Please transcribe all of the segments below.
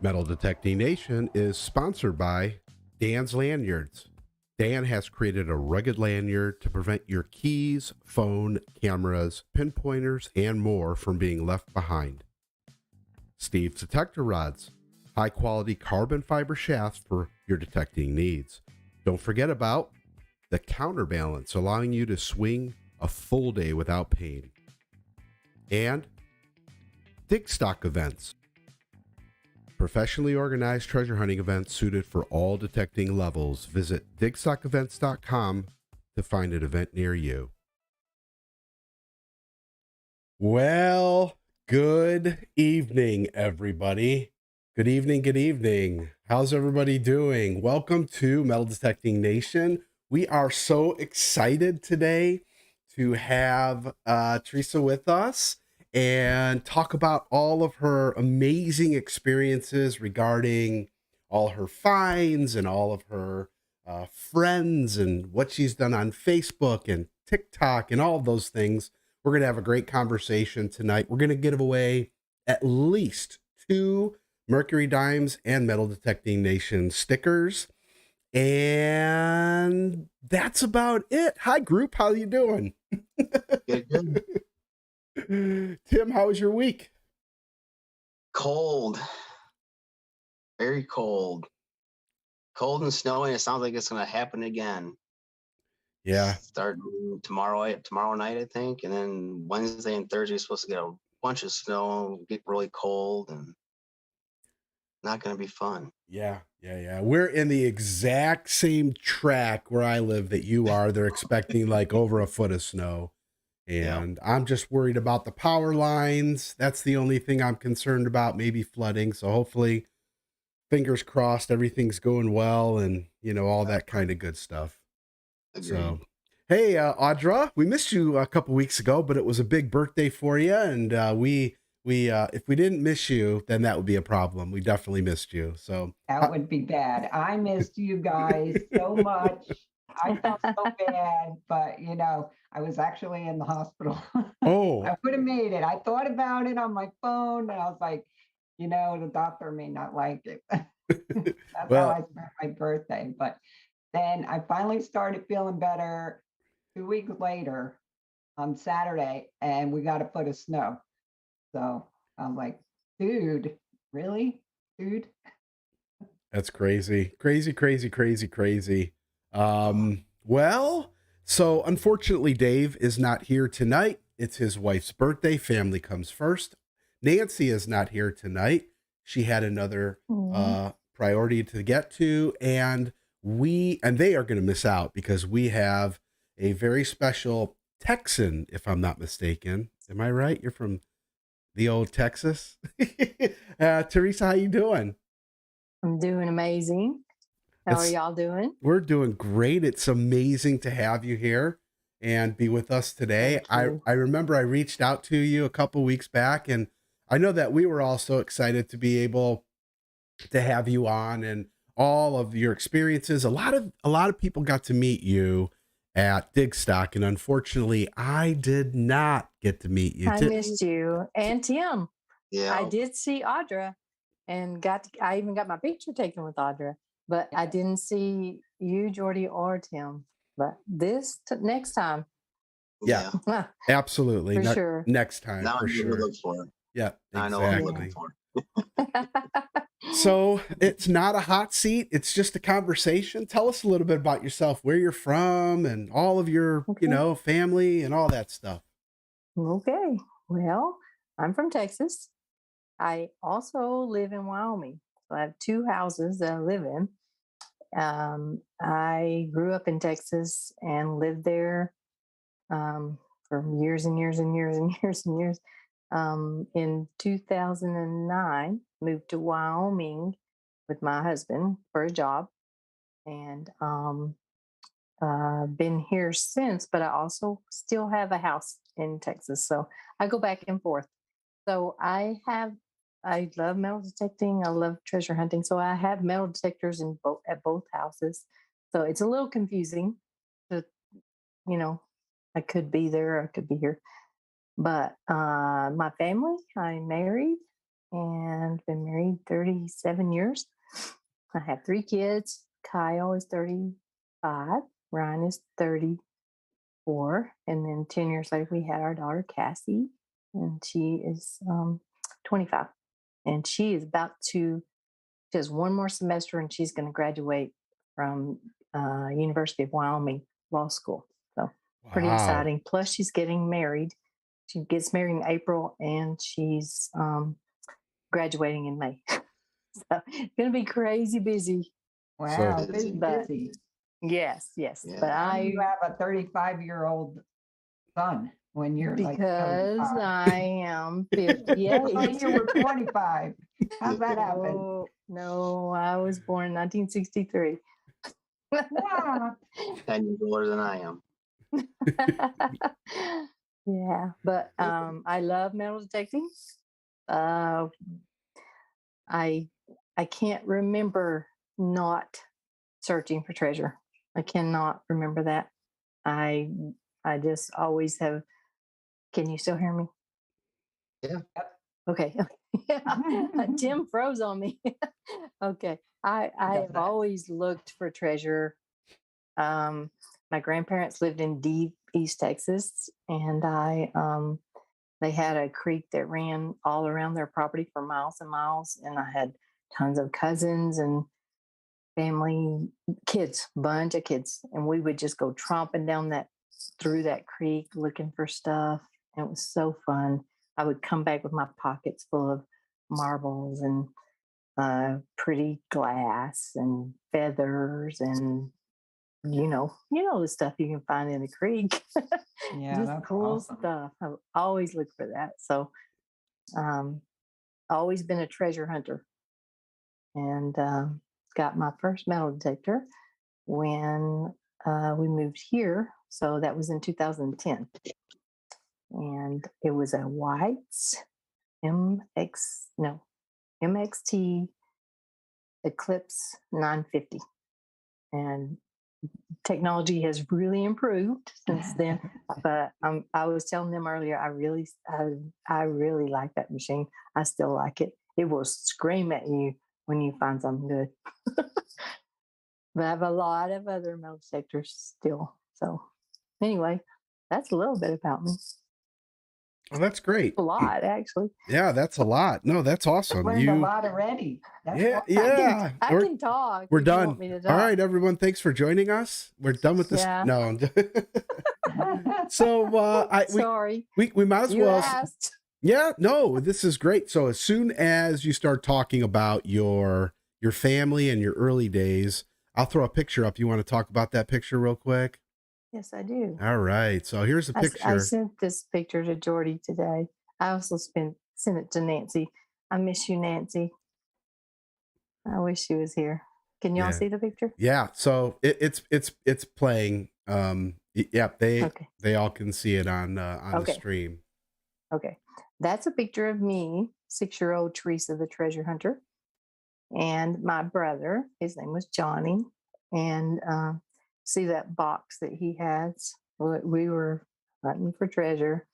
Metal Detecting Nation is sponsored by Dan's Lanyards. Dan has created a rugged lanyard to prevent your keys, phone, cameras, pinpointers, and more from being left behind. Steve's Detector Rods, high quality carbon fiber shafts for your detecting needs. Don't forget about the Counterbalance, allowing you to swing a full day without pain. And Dig Stock Events, professionally organized treasure hunting events suited for all detecting levels. Visit digstockevents.com to find an event near you. Well, good evening, everybody. Good evening, good evening. How's everybody doing? Welcome to Metal Detecting Nation. We are so excited today to have TERESA with us and talk about all of her amazing experiences regarding all her finds and all of her friends and what she's done on Facebook and TikTok and all of those things. We're going to have a great conversation tonight. We're going to give away at least 2 Mercury Dimes and Metal Detecting Nation stickers. And that's about it. Hi, group. How you doing? Good. Tim, how was your week? Cold. Very cold. Cold and snowy. It sounds like it's going to happen again. Yeah. Starting tomorrow night, I think. And then Wednesday and Thursday, supposed to get a bunch of snow, get really cold, and not going to be fun. Yeah. We're in the exact same track where I live that you are. They're expecting like over a foot of snow. And I'm just worried about the power lines. That's the only thing I'm concerned about, maybe flooding. So hopefully, fingers crossed, everything's going well and, all that kind of good stuff. Agreed. So, hey, Audra, we missed you a couple weeks ago, but it was a big birthday for you. And we if we didn't miss you, then that would be a problem. We definitely missed you. So That would be bad. I missed you guys so much. I felt so bad, but I was actually in the hospital. Oh, I would have made it. I thought about it on my phone and I was like, the doctor may not like it. That's how I spent my birthday. But then I finally started feeling better 2 weeks later on Saturday, and we got a foot of snow. So I'm like, dude, really? Dude? that's crazy. Crazy. Well, so unfortunately, Dave is not here tonight. It's his wife's birthday. Family comes first. Nancy is not here tonight. She had another priority to get to, and they are going to miss out because we have a very special Texan, if I'm not mistaken. Am I right? You're from the old Texas. TERESA, how you doing? I'm doing amazing. How are y'all doing? We're doing great. It's amazing to have you here and be with us today. I remember I reached out to you a couple weeks back, and I know that we were all so excited to be able to have you on and all of your experiences. A lot of people got to meet you at Digstock, and unfortunately, I did not get to meet you. I missed you and Tim. Yeah. I did see Audra, and I even got my picture taken with Audra, but I didn't see you, Jordy, or Tim. But next time. Yeah, absolutely. For sure. Next time, now for I know sure. what to look for. Yeah, exactly. I know what I'm looking for. So it's not a hot seat. It's just a conversation. Tell us a little bit about yourself, where you're from and all of your, family and all that stuff. Okay. Well, I'm from Texas. I also live in Wyoming. So I have 2 houses that I live in. I grew up in Texas and lived there for years and years and years and years and years. In 2009, moved to Wyoming with my husband for a job, and been here since. But I also still have a house in Texas, so I go back and forth. So I love metal detecting. I love treasure hunting. So I have metal detectors at both houses. So it's a little confusing. To, I could be there, I could be here. But my family, I'm married. and been married 37 years. I have 3 kids. Kyle is 35. Ryan is 34. And then 10 years later, we had our daughter, Cassie, and she is 25. And she is she has one more semester and she's going to graduate from University of Wyoming Law School. So pretty Wow. exciting. Plus, she's getting married. She gets married in April and she's graduating in May. So it's going to be crazy busy. Wow, So busy, But busy. yes. Yeah. But How do you have a 35-year-old son when you're like because 35? I am I 58. thought you were 25. How's that happen? No, I was born in 1963. Yeah. 10 years older than I am. Yeah, but I love metal detecting. Uh, I I can't remember not searching for treasure. I cannot remember that. I I just always have. Can you still hear me? Yeah. Okay. Yeah. Tim froze on me. Okay. I Does have that. always looked for treasure. My grandparents lived in deep East Texas, and they had a creek that ran all around their property for miles and miles, and I had tons of cousins and family kids, bunch of kids, and we would just go tromping down that through that creek looking for stuff. And it was so fun. I would come back with my pockets full of marbles and pretty glass and feathers and the stuff you can find in the creek. Yeah, Just that's cool awesome. stuff. I've always looked for that. So, um, always been a treasure hunter, and got my first metal detector when we moved here. So that was in 2010, and it was a White's MXT Eclipse 950, and technology has really improved since then. But I was telling them earlier, I really like that machine. I still like it. It will scream at you when you find something good. But I have a lot of other metal detectors still. So anyway, that's a little bit about me. oh, that's great. A lot, actually. Yeah, that's a lot. No, that's awesome. Learned a lot already. That's Yeah, awesome. yeah. I can talk. We're if you want done. me to All talk. right, everyone. Thanks for joining us. We're done with this. Yeah. No. So Sorry. we might as You well. asked. Yeah, no, this is great. So as soon as you start talking about your family and your early days, I'll throw a picture up. You want to talk about that picture real quick? Yes, I do. All right. So here's a I picture. sent this picture to Jordy today. I also sent it to Nancy. I miss you, Nancy. I wish she was here. Can y'all Yeah. see the picture? Yeah. So it's playing. Yeah, Okay. they all can see it on the Okay. stream. Okay. That's a picture of me, 6-year-old Teresa the Treasure Hunter, and my brother. His name was Johnny. And see that box that he has? We were hunting for treasure,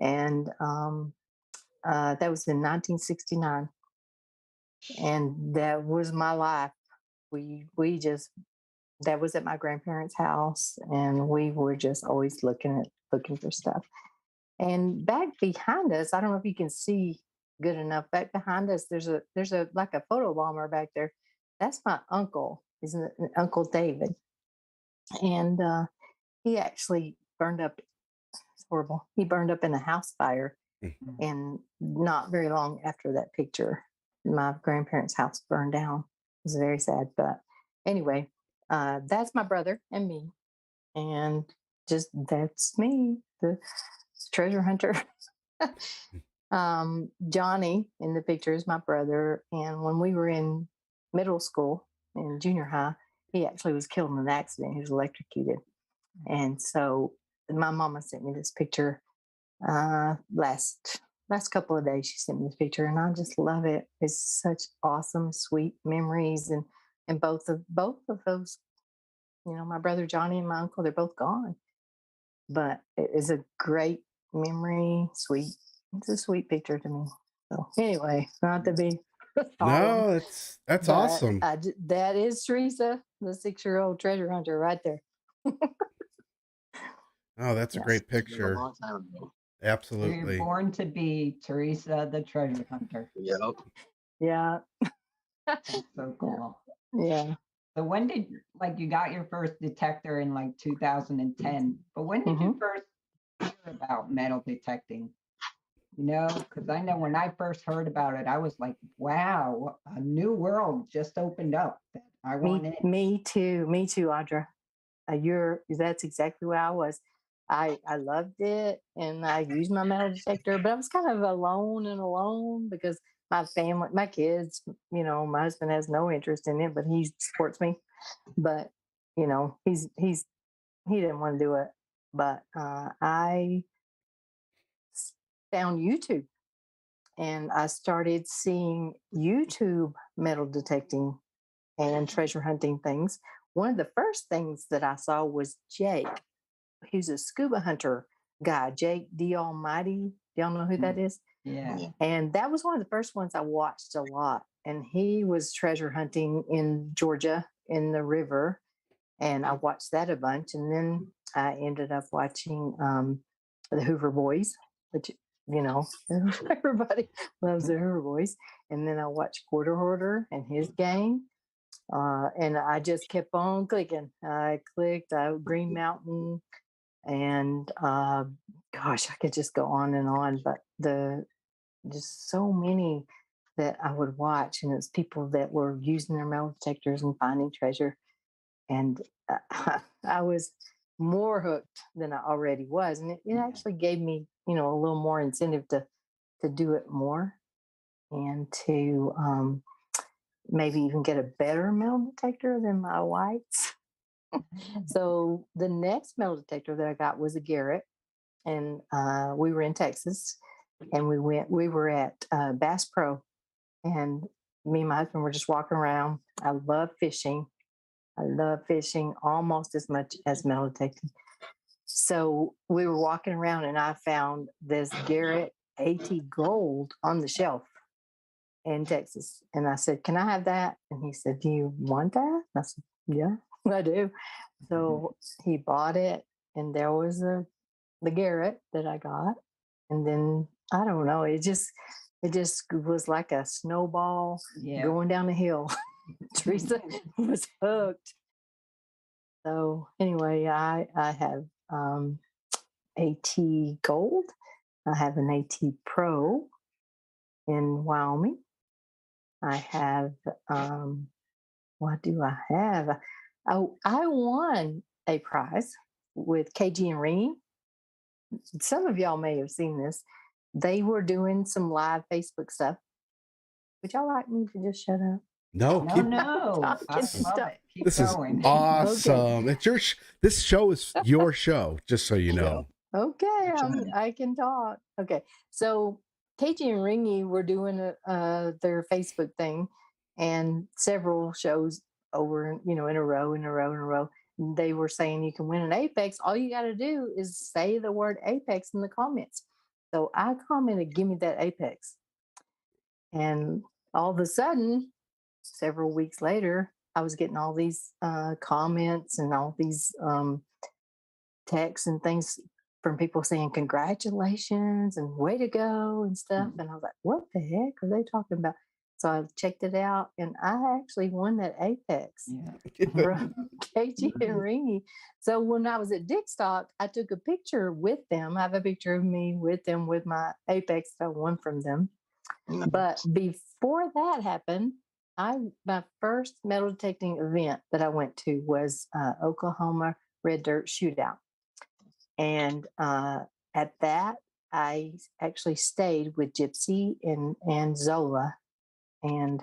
and that was in 1969. And that was my life. We just that was at my grandparents' house, and we were just always looking for stuff. And back behind us, I don't know if you can see good enough. Back behind us, there's a like a photo bomber back there. That's my uncle, isn't it? Uncle David, and he actually burned up. It's horrible. He burned up in a house fire, and not very long after that picture, my grandparents' house burned down. It was very sad, but anyway, that's my brother and me, and just that's me, the treasure hunter. Johnny in the picture is my brother, and when we were in middle school in junior high, he actually was killed in an accident. He was electrocuted, and so my mama sent me this picture last couple of days. She sent me this picture, and I just love it. It's such awesome, sweet memories, and both of those, my brother Johnny and my uncle, they're both gone, but it is a great memory. Sweet. It's a sweet picture to me. So anyway, not to be solemn, No, that's but awesome. that is Teresa, the 6-year-old treasure hunter, right there. Oh, that's a Yes. great A picture. long time ago. You're Absolutely. born to be Teresa the treasure hunter. Yep. Yeah. That's so cool. Yeah. So when did you got your first detector in like 2010? But when did you first hear about metal detecting? Because I know when I first heard about it, I was like, wow, a new world just opened up that I want in. Me too, Audra. That's exactly where I was. I loved it, and I used my metal detector, but I was kind of alone because my family, my kids, my husband has no interest in it, but he supports me. But he didn't want to do it. But I found YouTube, and I started seeing YouTube metal detecting and treasure hunting things. One of the first things that I saw was Jake. He's a scuba hunter guy, Jake the Almighty. Do y'all know who that is? Yeah. And that was one of the first ones I watched a lot. And he was treasure hunting in Georgia in the river. And I watched that a bunch. And then I ended up watching the Hoover Boys, which, everybody loves the Hoover Boys. And then I watched Quarter Hoarder and his gang. And I just kept on clicking. I clicked Green Mountain, and gosh, I could just go on and on. But just so many that I would watch, and it's people that were using their metal detectors and finding treasure, and I was more hooked than I already was, and it actually gave me, a little more incentive to do it more, and to maybe even get a better metal detector than my wife's. So the next metal detector that I got was a Garrett, and we were in Texas, and we were at Bass Pro, and me and my husband were just walking around. I love fishing. I love fishing almost as much as metal detecting. So we were walking around, and I found this Garrett AT Gold on the shelf in Texas. And I said, "Can I have that?" And he said, "Do you want that?" And I said, "Yeah, I do." So he bought it, and there was the Garrett that I got. And then I don't know, it just was like a snowball going down the hill. Teresa was hooked. So anyway, I have AT Gold. I have an AT Pro in Wyoming. I have what do I have? Oh, I won a prize with KG and Ringy. Some of y'all may have seen this. They were doing some live Facebook stuff. Would y'all like me to just shut up? No, No, keep no. I love it. Keep this is going. awesome. It's your this show is your show, just so you know. Okay, I can talk. Okay, so KG and Ringy were doing their Facebook thing, and several shows over, in a row. They were saying you can win an Apex. All you got to do is say the word Apex in the comments. So I commented, "Give me that Apex," and all of a sudden, several weeks later, I was getting all these comments and all these texts and things from people saying congratulations and way to go and stuff. And I was like, what the heck are they talking about? So I checked it out, and I actually won that Apex from KG and Ringy. So when I was at Dickstock, I took a picture with them. I have a picture of me with them with my Apex that I won from them. Nice. But before that happened, my first metal detecting event that I went to was Oklahoma Red Dirt Shootout. And at that, I actually stayed with Gypsy and Zola, and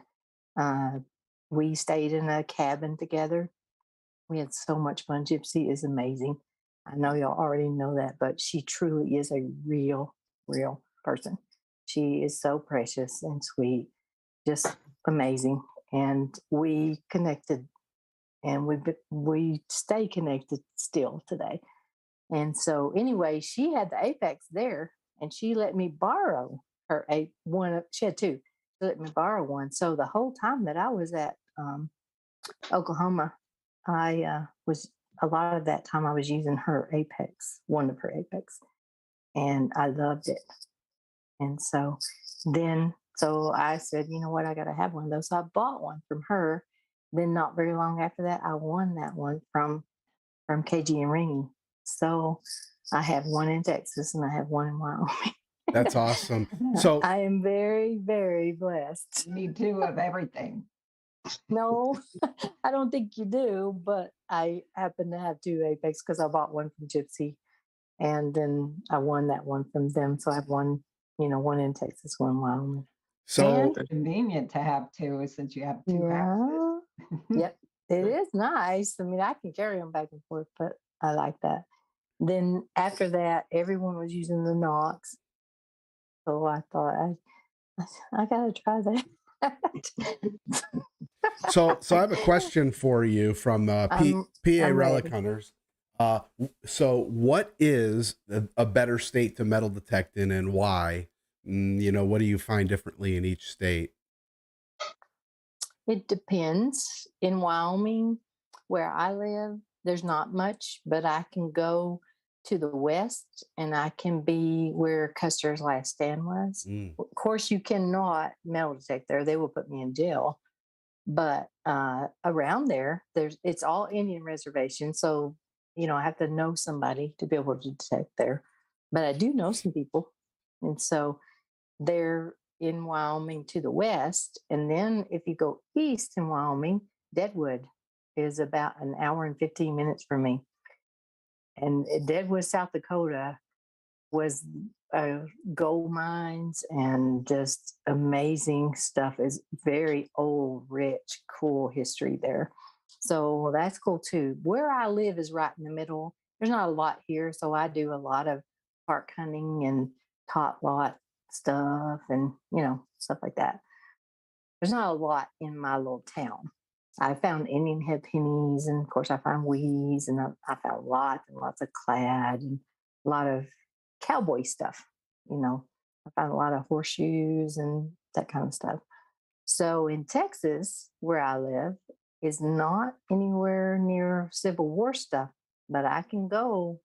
we stayed in a cabin together. We had so much fun. Gypsy is amazing. I know y'all already know that, but she truly is a real person. She is so precious and sweet, just amazing. And we connected, and we stay connected still today. And so anyway, she had the Apex there, and she let me borrow her she had two. She let me borrow one. So the whole time that I was at Oklahoma, I was a lot of that time I was using her Apex, one of her Apex, and I loved it. And so I said, you know what, I got to have one of those. So I bought one from her. Then not very long after that, I won that one from KG and Ringy. So I have one in Texas and I have one in Wyoming. That's awesome. So I am very, very blessed. You need two of everything. No, I don't think you do, but I happen to have two Apex because I bought one from Gypsy and then I won that one from them. So I have one, one in Texas, one in Wyoming. so Convenient to have two since you have two houses. Yep, it is nice. I mean, I can carry them back and forth, but I like that. Then after that, everyone was using the Knox. So I thought I gotta try that. So I have a question for you from PA I'm Relic ready. Hunters. So what is a better state to metal detect in, and why? What do you find differently in each state? It depends. In Wyoming, where I live, there's not much, but I can go to the west and I can be where Custer's last stand was. Of course, you cannot metal detect there. They will put me in jail. But around there, it's all Indian reservation. So, I have to know somebody to be able to detect there. But I do know some people. And so they're in Wyoming to the west. And then if you go east in Wyoming, Deadwood is about an hour and 15 minutes from me. And Deadwood, South Dakota was gold mines and just amazing stuff. Is very old, rich, cool history there. So that's cool too. Where I live is right in the middle. There's not a lot here. So I do a lot of park hunting and tot lot stuff and, stuff like that. There's not a lot in my little town. I found Indian head pennies, and of course I found weeds, and I found lots and lots of clad and a lot of cowboy stuff. I found a lot of horseshoes and that kind of stuff. So in Texas, where I live, is not anywhere near Civil War stuff, but I can go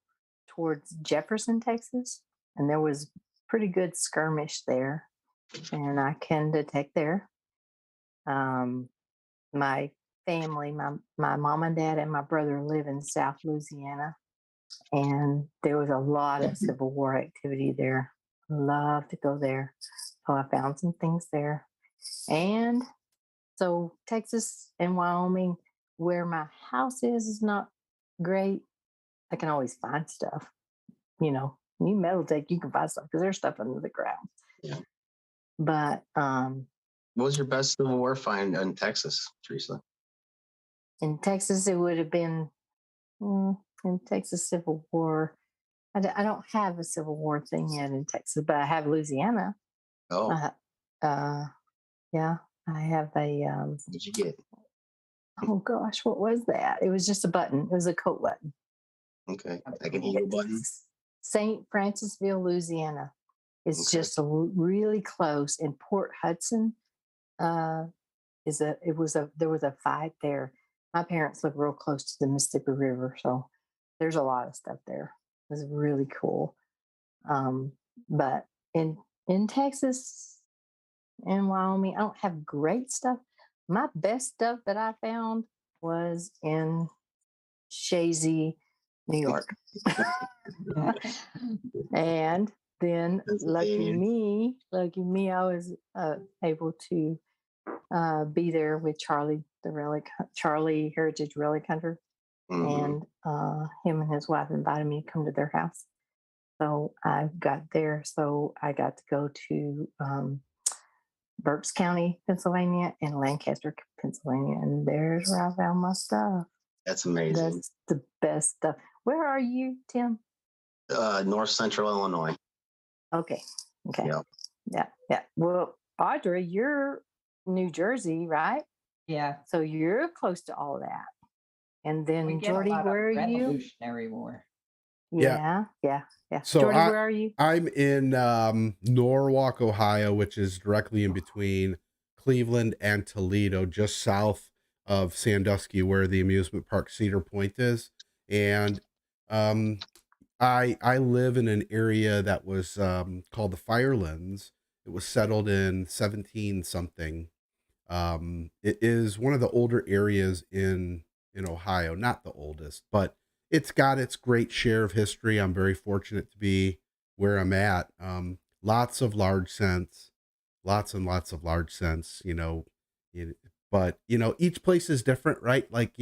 towards Jefferson, Texas, and there was pretty good skirmish there, and I can detect there. My family, my mom and dad and my brother live in South Louisiana, and there was a lot of Civil War activity there. Love to go there. So I found some things there. And so Texas and Wyoming, where my house is not great. I can always find stuff. You metal detect, you can find stuff because there's stuff under the ground. Yeah. But what was your best Civil War find in Texas, Teresa? In Texas, it would have been in Texas Civil War. I don't have a Civil War thing yet in Texas, but I have Louisiana. Oh, yeah, I have a. what did you get? Oh gosh, what was that? It was just a button. It was a coat button. Okay, like an Ingot button. St. Francisville, Louisiana. It's just really close. And Port Hudson there was a fight there. My parents live real close to the Mississippi River, so there's a lot of stuff there. It was really cool. But in Texas and Wyoming, I don't have great stuff. My best stuff that I found was in Shazy, New York. And then lucky me, I was able to be there with Charlie Heritage Relic Hunter. And him and his wife invited me to come to their house. So I got there. So I got to go to Berks County, Pennsylvania, and Lancaster, Pennsylvania. And there's where I found my stuff. That's amazing. That's the best stuff. Where are you, Tim? North Central Illinois. Okay. Yep. Yeah. Well, Audrey, you're New Jersey, right? Yeah. So you're close to all that. And then, We get Jordy, a lot where of are you? Revolutionary War. Yeah. Yeah. So Jordy, where are you? I'm in Norwalk, Ohio, which is directly in between Cleveland and Toledo, just south of Sandusky, where the amusement park Cedar Point is. And um, I live in an area that was called the Firelands. It was settled in 17 something. It is one of the older areas in Ohio, not the oldest, but it's got its great share of history. I'm very fortunate to be where I'm at. Lots of large scents, lots and lots of large scents, you- but each place is different, right? Like,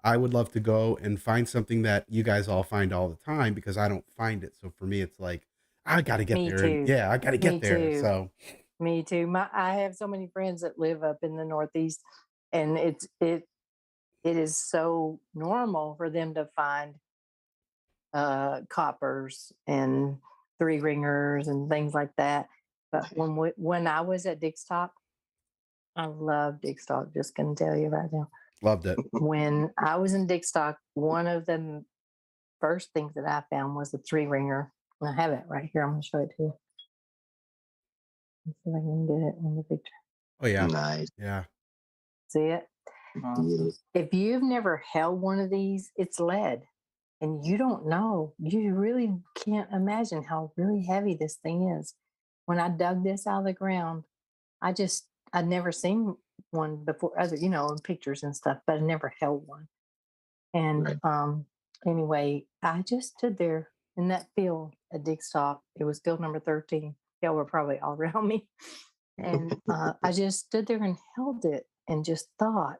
I would love to go and find something that you guys all find all the time because I don't find it. So for me, it's like, I got to get Me there, and too. yeah, I got to Me get there. too. So Me too. I have so many friends that live up in the Northeast, and it is so normal for them to find coppers and three ringers and things like that. But when I was at Dickstock, I love Dickstock. Just gonna tell you right now. loved it. When I was in Dickstock, one of the first things that I found was a three ringer. I have it right here. I'm gonna show it to you. Let's see if I can get it in the picture. Oh yeah, Nice. yeah. See it? Awesome. If you've never held one of these, it's lead. And you don't know. You really can't imagine how really heavy this thing is. When I dug this out of the ground, I'd never seen one before, other, in pictures and stuff, but I never held one. And Right. anyway, I just stood there in that field at Dickstock. It was field number 13. Y'all were probably all around me. And I just stood there and held it and just thought,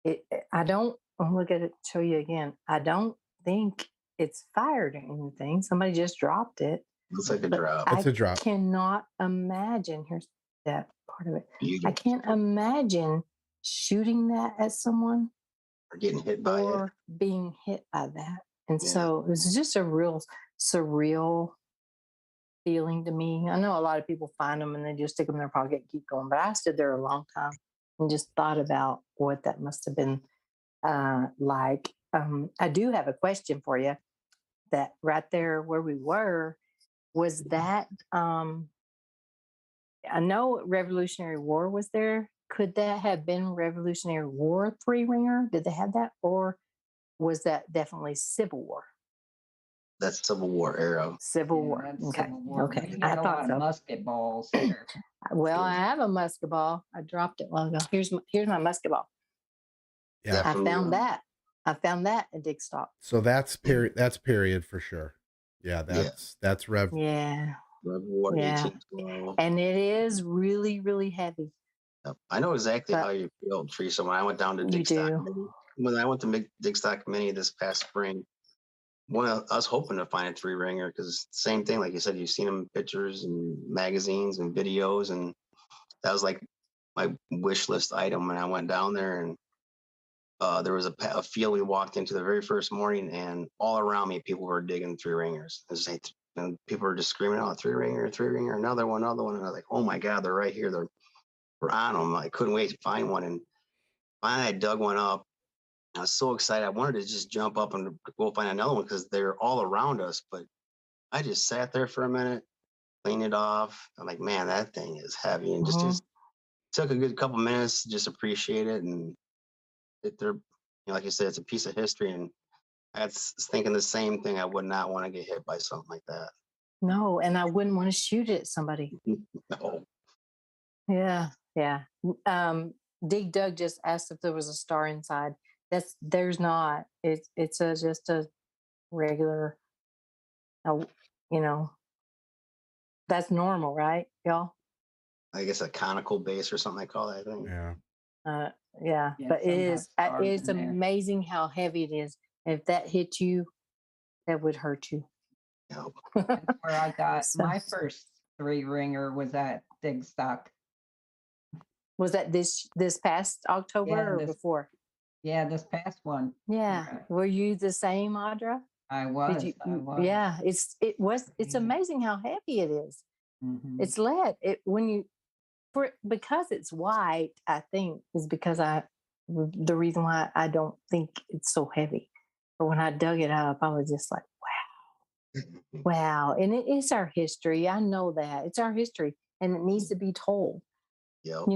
I'll look at it, show you again. I don't think it's fired or anything. Somebody just dropped it. Looks like a But drop. It's I a drop. cannot imagine. Here's that part of it. I Beautiful. can't imagine shooting that at someone Or getting hit by it. or being hit by that. And Yeah. so it was just a real surreal feeling to me. I know a lot of people find them and they just stick them in their pocket and keep going, but I stood there a long time and just thought about what that must have been like. I do have a question for you. That right there where we were, was that I know Revolutionary War was there. Could that have been Revolutionary War three ringer? Did they have that, or was that definitely Civil War? That's Civil War era. Civil Yeah, War. that's Okay. Civil War. Okay. We I had a thought lot so. of musket balls here. Well, I have a musket ball. I dropped it long ago. Here's my musket ball. Yeah. I found that. I found that at Dickstock. So that's period. That's period for sure. Yeah, Yeah. that's Rev. Yeah. Rev War Yeah. 1812. And it is really, really heavy. Yep. I know exactly But how you feel, Teresa. When I went down to you Dickstock, do. when I went to Dickstock Mini this past spring, I was hoping to find a three ringer because same thing, like you said, you've seen them in pictures and magazines and videos, and that was like my wish list item. And I went down there, and there was a field we walked into the very first morning, and all around me, people were digging three ringers. And people were just screaming out, three ringer, another one. And I was like, oh my God, they're right here. We're on them. I couldn't wait to find one. And finally, I dug one up. I was so excited. I wanted to just jump up and go find another one because they're all around us. But I just sat there for a minute, cleaned it off. I'm like, man, that thing is heavy. And just took a good couple minutes to just appreciate it. And they're, like you said, it's a piece of history. And I was thinking the same thing. I would not want to get hit by something like that. No, and I wouldn't want to shoot it at somebody. No. Yeah, yeah. Dig Dug just asked if there was a star inside. There's not. It's just a regular. Uh, you know, that's normal, right, y'all? I guess a conical base or something I call it, I think. Yeah. Yeah. Yeah, But some have it's stars in there. amazing how heavy it is. If that hit you, that would hurt you. You know, That's where I got So- my first three ringer was at Digstock. Was that this past October Yeah, or before? Yeah, this past one. Yeah. Okay. Were you the same, Audra? I was. Did I you? was. Yeah. It's Amazing. amazing how heavy it is. Mhm. It's lead. Because it's white, I think is because the reason why I don't think it's so heavy. But when I dug it up, I was just like, wow. Wow. And it is our history. I know that. It's our history and it needs to be told, Yep.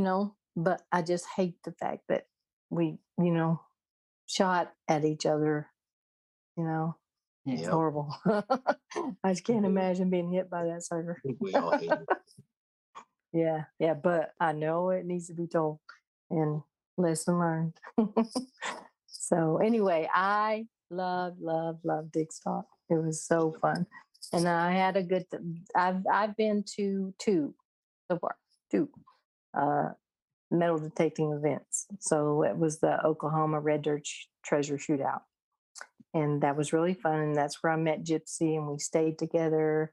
but I just hate the fact that we, shot at each other, you know. It's Yep. horrible. I just can't imagine being hit by that sucker. We all hate it. Yeah, yeah, but I know it needs to be told and lesson learned. So anyway, I love Dig Stock. It was so fun. And I had a good I've been to two so far, two metal detecting events. So it was the Oklahoma Red Dirt Treasure Shootout. And that was really fun. And that's where I met Gypsy and we stayed together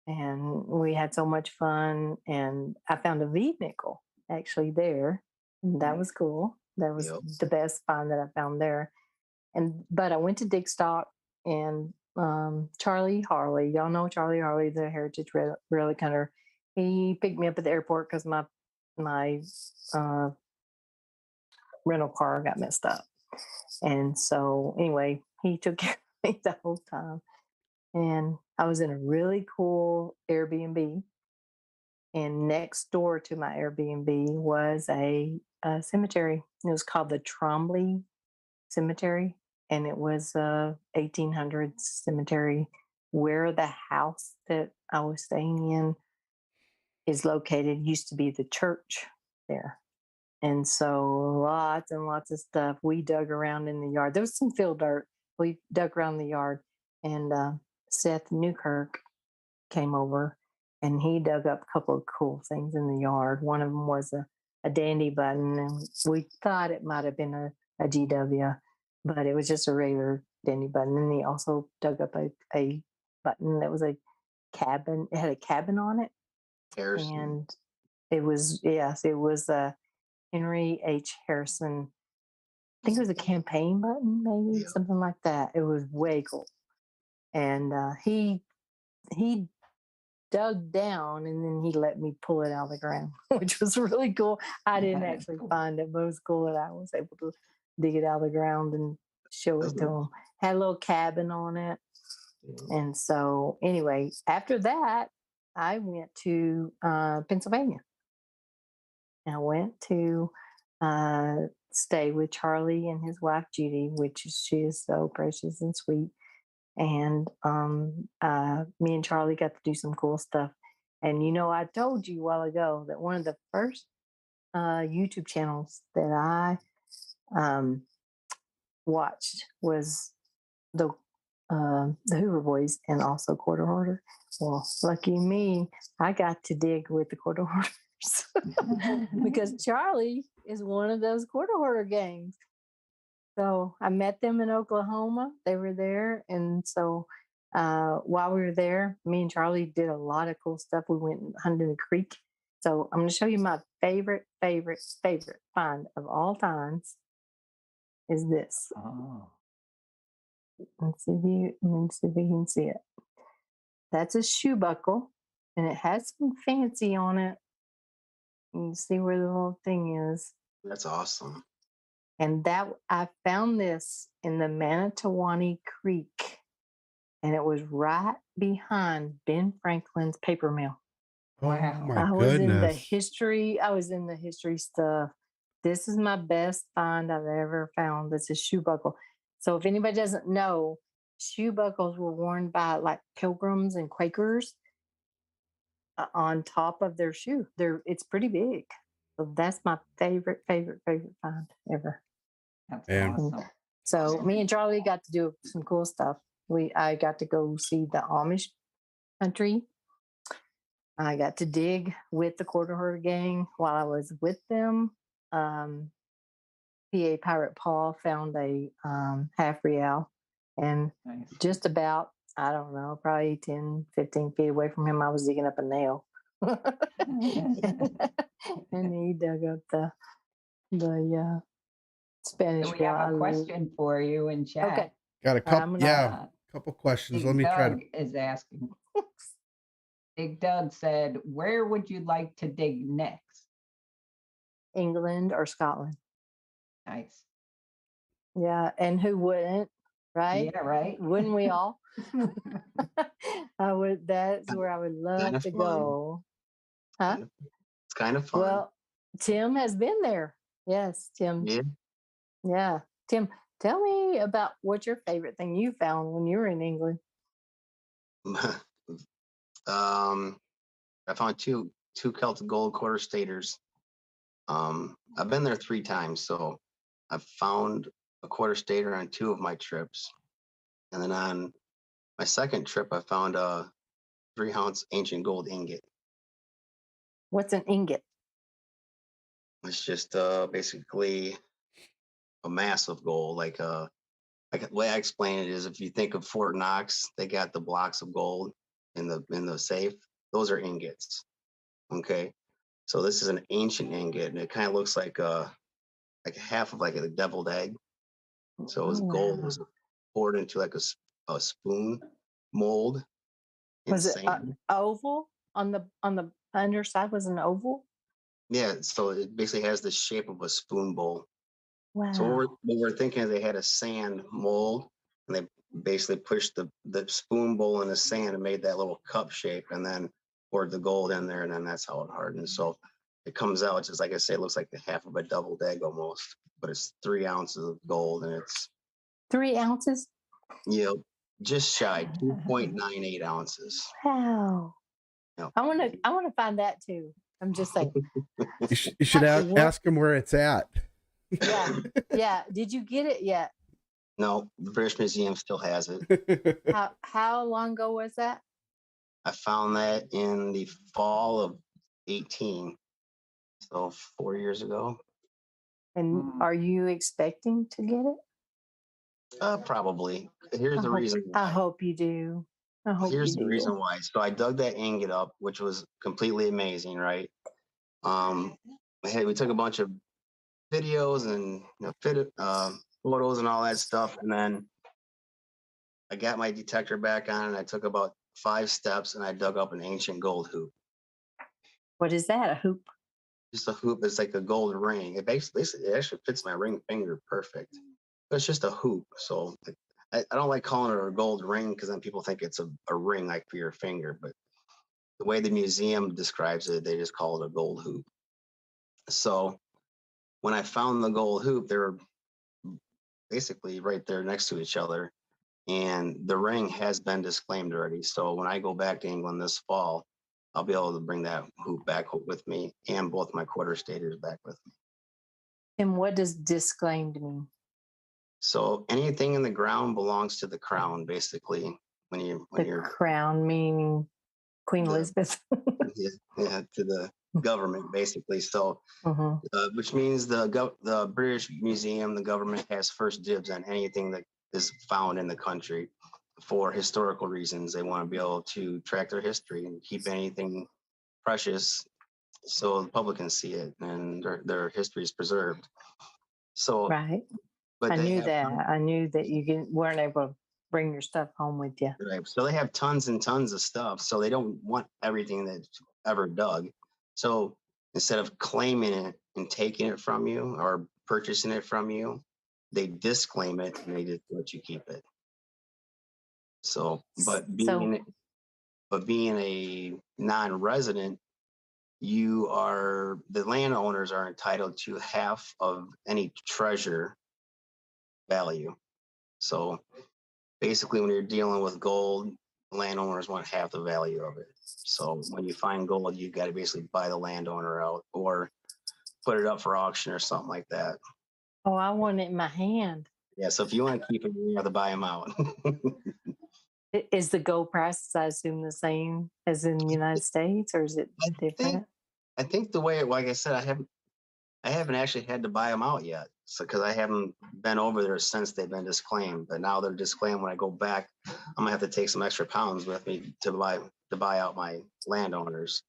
and we had so much fun. And I found a V nickel actually there. And that was cool. That was Yep. the best find that I found there. But I went to Dig Stock and Charlie Harley, y'all know Charlie Harley, the heritage relic hunter. He picked me up at the airport because my uh, rental car got messed up. And so anyway, he took care of me the whole time. And I was in a really cool Airbnb. And next door to my Airbnb was a cemetery. It was called the Trombley Cemetery. And it was a 1800s cemetery where the house that I was staying in is located. Used to be the church there. And so lots and lots of stuff. We dug around in the yard. There was some field dirt. We dug around the yard, and Seth Newkirk came over, and he dug up a couple of cool things in the yard. One of them was a dandy button, and we thought it might have been a GW, but it was just a regular dandy button. And he also dug up a button that was a cabin. It had a cabin on it, Harrison. and it was Henry H. Harrison. I think it was a campaign button, maybe Yeah. something like that. It was way cool, and he dug down, and then he let me pull it out of the ground, which was really cool. I didn't That is actually cool. find it, but it was cool that I was able to dig it out of the ground and show it to him. Had a little cabin on it, and so anyway, after that, I went to Pennsylvania. I went to stay with Charlie and his wife Judy, she is so precious and sweet. And me and Charlie got to do some cool stuff. And I told you a while ago that one of the first YouTube channels that I watched was the Hoover Boys and also Quarter Hoarder. Well, lucky me, I got to dig with the Quarter Hoarders because Charlie is one of those Quarter Hoarder gangs. So I met them in Oklahoma. They were there, and so while we were there, me and Charlie did a lot of cool stuff. We went and hunted in the creek. So I'm going to show you my favorite find of all times. Is this? Oh. Let me see if you can see it. That's a shoe buckle, and it has some fancy on it. You can see where the little thing is. That's awesome. And I found this in the Manitowani Creek, and it was right behind Ben Franklin's paper mill. Wow. Oh my I was in the goodness. history. I was in the history stuff. This is my best find I've ever found. This is shoe buckle. So if anybody doesn't know, shoe buckles were worn by like pilgrims and Quakers on top of their shoe. It's pretty big. So that's my favorite find ever. That's And awesome. So me and Charlie got to do some cool stuff. I got to go see the Amish country. I got to dig with the Quarter Hoarder gang while I was with them. PA Pirate Paul found a half real, and Nice. just about, I don't know, probably 10, 15 feet away from him, I was digging up a nail. And he dug up the Spanish We have a real. question for you in chat. Okay. got a couple, I'm gonna- couple questions. Big Let me try Doug to. is asking. Big Doug said, "Where would you like to dig next?" England or Scotland. Nice. Yeah, and who wouldn't, right? Yeah, right. Wouldn't we all? I would. That's Kind where I would love of to fun. go. Huh? Kind of, it's kind of fun. Well, Tim has been there. Yes, Tim. Yeah. Yeah, Tim. Tell me about what your favorite thing you found when you were in England. I found two Celtic gold quarter staters. I've been there 3 times, so I've found a quarter stater on 2 of my trips, and then on my second trip, I found a 3-ounce ancient gold ingot. What's an ingot? It's just basically a mass of gold. Like the way I explain it is, if you think of Fort Knox, they got the blocks of gold in the safe. Those are ingots. Okay, so this is an ancient ingot, and it kind of looks like half of like a deviled egg. So it was gold was poured into like a spoon mold in Was it sand. oval on the underside? Was an oval? Yeah, so it basically has the shape of a spoon bowl. So Wow. what we're thinking is they had a sand mold, and they basically pushed the spoon bowl in the sand and made that little cup shape, and then poured the gold in there, and then that's how it hardened. So it comes out just like I say, it looks like the half of a deviled egg almost, but it's 3 ounces of gold, and it's 3 ounces. Just shy 2.98 ounces. Wow. Yep. I want to find that too. I'm just saying. You should What- ask him where it's at. Yeah. Yeah. Did you get it yet? No, the British Museum still has it. How long ago was that? I found that in the fall of 18, so 4 years ago. And are you expecting to get it? Probably. Here's the reason I why. hope you do. I hope Here's you the do. reason why. So I dug that ingot up, which was completely amazing, right? We took a bunch of videos and photos and all that stuff, and then I got my detector back on, and I took about 5 steps, and I dug up an ancient gold hoop. What is that? A hoop? Just a hoop. It's like a gold ring. It actually fits my ring finger perfect. But it's just a hoop. So I don't like calling it a gold ring because then people think it's a ring like for your finger. But the way the museum describes it, they just call it a gold hoop. So when I found the gold hoop, they were basically right there next to each other. And the ring has been disclaimed already. So when I go back to England this fall, I'll be able to bring that hoop back with me and both my quarter staters back with me. And what does disclaimed mean? So anything in the ground belongs to the crown, basically. When you're crown meaning Queen Elizabeth. yeah, to the government, basically. So, which means the British Museum, the government has first dibs on anything that is found in the country for historical reasons. They want to be able to track their history and keep anything precious so the public can see it and their history is preserved. So, right. but I knew that. I knew that you weren't able to bring your stuff home with you. Right. So they have tons and tons of stuff. So they don't want everything that's ever dug. So instead of claiming it and taking it from you or purchasing it from you, they disclaim it and they just let you keep it. So, but being a non-resident, the landowners are entitled to half of any treasure value. So basically, when you're dealing with gold, landowners want half the value of it. So when you find gold, you've got to basically buy the landowner out or put it up for auction or something like that. Oh, I want it in my hand. Yeah. So if you want to keep it, you have to buy them out. Is the gold price, I assume, the same as in the United States, or is it different? I think the way, like I said, I haven't actually had to buy them out yet. So because I haven't been over there since they've been disclaimed, but now they're disclaimed. When I go back, I'm gonna have to take some extra pounds with me to buy out my landowners.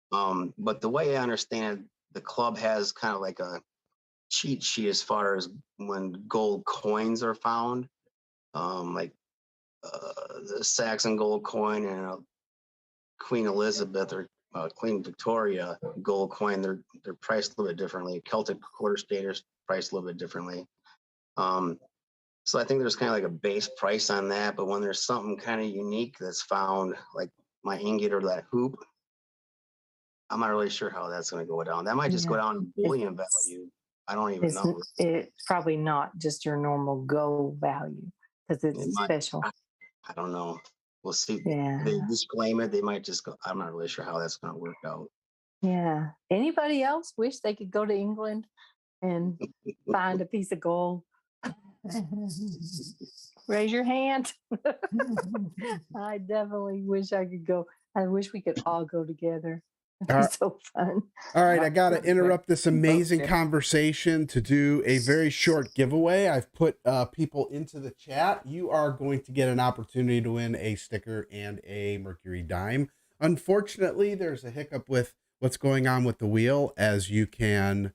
But the way I understand it, the club has kind of like a cheat sheet as far as when gold coins are found, like the Saxon gold coin and Queen Elizabeth or Queen Victoria gold coin. They're priced a little bit differently. Celtic quarter staters priced a little bit differently. So I think there's kind of like a base price on that, but when there's something kind of unique that's found, like my ingot or that hoop, I'm not really sure how that's going to go down. That might just go Yeah. down in bullion value. I don't even know. It's probably not just your normal gold value because It it's might, special. I don't know. We'll see. Yeah. They disclaim it. They might just go. I'm not really sure how that's going to work out. Yeah. Anybody else wish they could go to England and find a piece of gold? Raise your hand. I definitely wish I could go. I wish we could all go together. It'd be so fun. All right, I got to interrupt this amazing conversation to do a very short giveaway. I've put people into the chat. You are going to get an opportunity to win a sticker and a Mercury dime. Unfortunately, there's a hiccup with what's going on with the wheel, as you can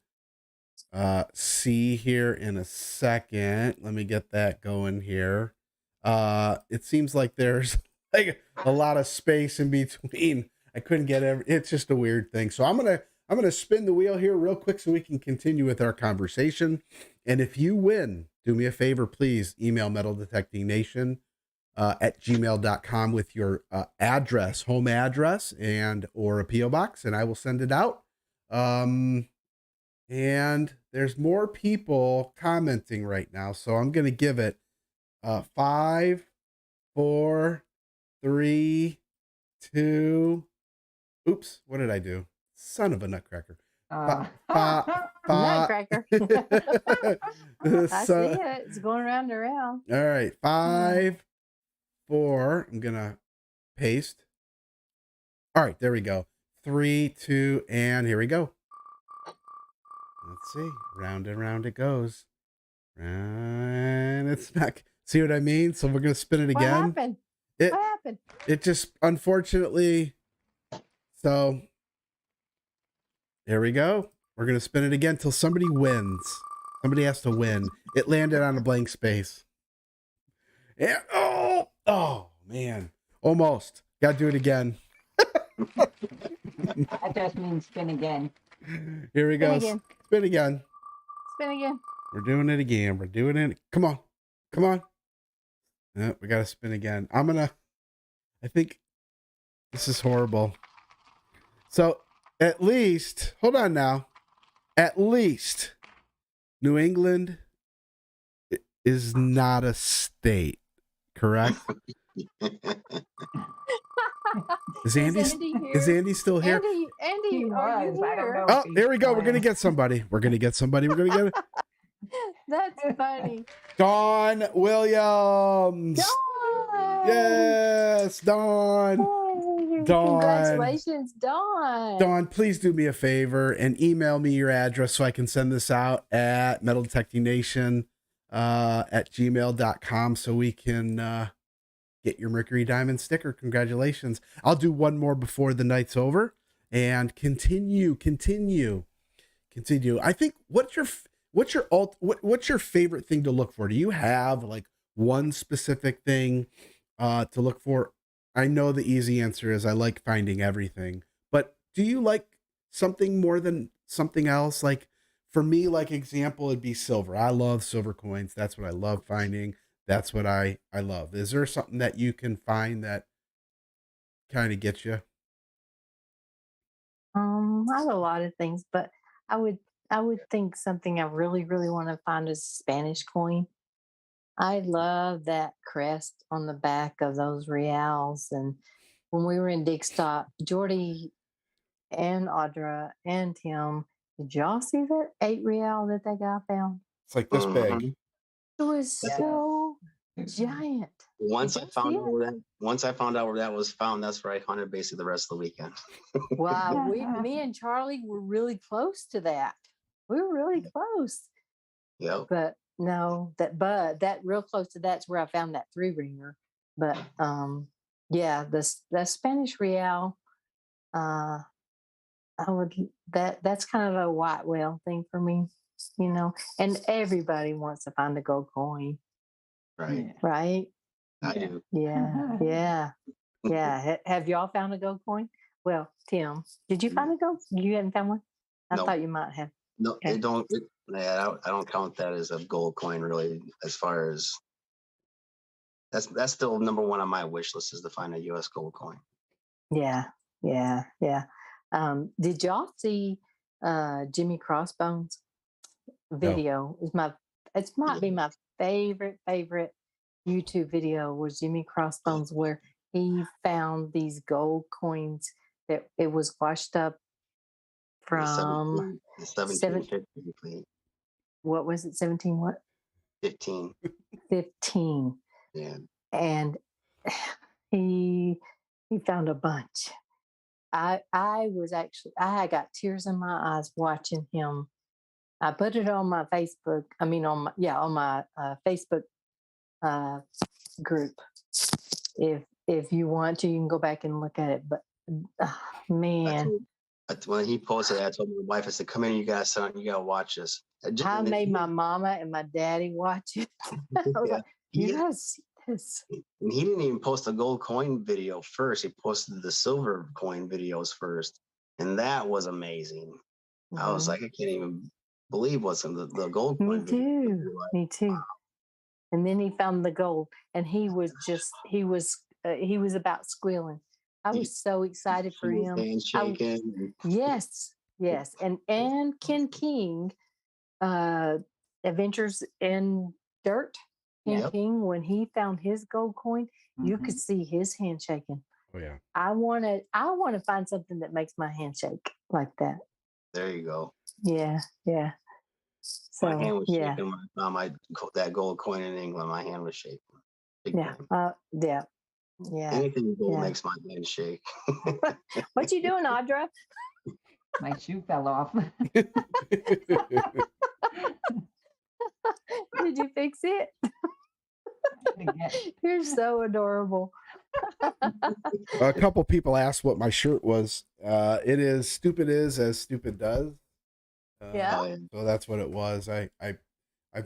see here in a second. Let me get that going here. It seems like there's like a lot of space in between. I couldn't get it's just a weird thing. So I'm gonna spin the wheel here real quick so we can continue with our conversation. And if you win, do me a favor, please email metaldetectingnation at gmail.com with your address, home address, and or a PO box, and I will send it out. And there's more people commenting right now, so I'm gonna give it 5, 4, 3, 2. Oops, what did I do? Son of a nutcracker. Nutcracker. I see it. It's going round and around. All right. 5, 4. I'm going to paste. All right. There we go. 3, 2, and here we go. Let's see. Round and round it goes. And it's not. See what I mean? So we're going to spin it again. What happened? It just, unfortunately. So there we go. We're going to spin it again till somebody wins. Somebody has to win. It landed on a blank space. And, oh man. Almost. Got to do it again. That just means spin again. Here we go. Spin again. Spin again. We're doing it again. We're doing it. Come on. Come on. We got to spin again. I think this is horrible. So at least, hold on now. At least New England is not a state, correct? Is Andy still here? Andy, are you here? Oh, there we go. We're going to get somebody. We're going to get it. That's funny. Dawn Williams. Dawn. Yes, Dawn. Dawn. Congratulations, Dawn. Dawn, please do me a favor and email me your address so I can send this out at metaldetectingnation at gmail.com so we can get your Mercury Diamond sticker. Congratulations. I'll do one more before the night's over and continue. I think what's your favorite thing to look for? Do you have like one specific thing to look for? I know the easy answer is I like finding everything, but do you like something more than something else? Like for me, like example, it'd be silver. I love silver coins. That's what I love finding. That's what I love. Is there something that you can find that kind of gets you? I have a lot of things, but I would think something I really, really want to find is a Spanish coin. I love that crest on the back of those reals. And when we were in Dickstock, Jordy and Audra and Tim, did y'all see that 8 real that that guy found? It's like this big. It was so giant. Once I found out where that was found, that's where I hunted basically the rest of the weekend. Wow, me and Charlie were really close to that. We were really close. Yeah. But no, that real close to that's where I found that 3-ringer. But yeah, the Spanish real, that's kind of a white whale thing for me, and everybody wants to find a gold coin. Right. Right? I do. Yeah. Have y'all found a gold coin? Well, Tim, did you find a gold? You hadn't found one? I No. thought you might have. No, Okay. Yeah, I don't count that as a gold coin really. As far as that's still number one on my wish list is to find a U.S. gold coin. Yeah, yeah, yeah. Did y'all see Jimmy Crossbones No. video? It might be my favorite YouTube video was Jimmy Crossbones where he found these gold coins that it was washed up from The seven 1750, what was it, 17 what? 15. 15. Yeah. And he found a bunch. I had got tears in my eyes watching him. I put it on my Facebook. I mean, on my Facebook group. If you want to, you can go back and look at it. But man, When he posted that, I told my wife, I said, "Come in, you guys, son, you gotta watch this." I made my mama and my daddy watch it. I was Yeah. like, "You gotta see this." And he didn't even post a gold coin video first. He posted the silver coin videos first, and that was amazing. I was Mhm. like, I can't even believe what's in the gold Me coin video. too. Like, Me too. And then he found the gold, and he was about squealing. I was so excited for his him. hand shaking. Yes, yes, and Ken King, Adventures in Dirt. Ken Yep. King, when he found his gold coin, you Mhm. could see his hand shaking. Oh yeah. I want to find something that makes my hand shake like that. There you go. Yeah, yeah. My hand So was yeah, shaking when I found that gold coin in England. My hand was shaking. Big yeah, time. yeah, yeah, Anything gold yeah. makes my hand shake. What you doing, Audra? My shoe fell off. Did you fix it? You're so adorable. A couple people asked what my shirt was. It is stupid is as stupid does. Yeah. Oh, yeah. So that's what it was. I'm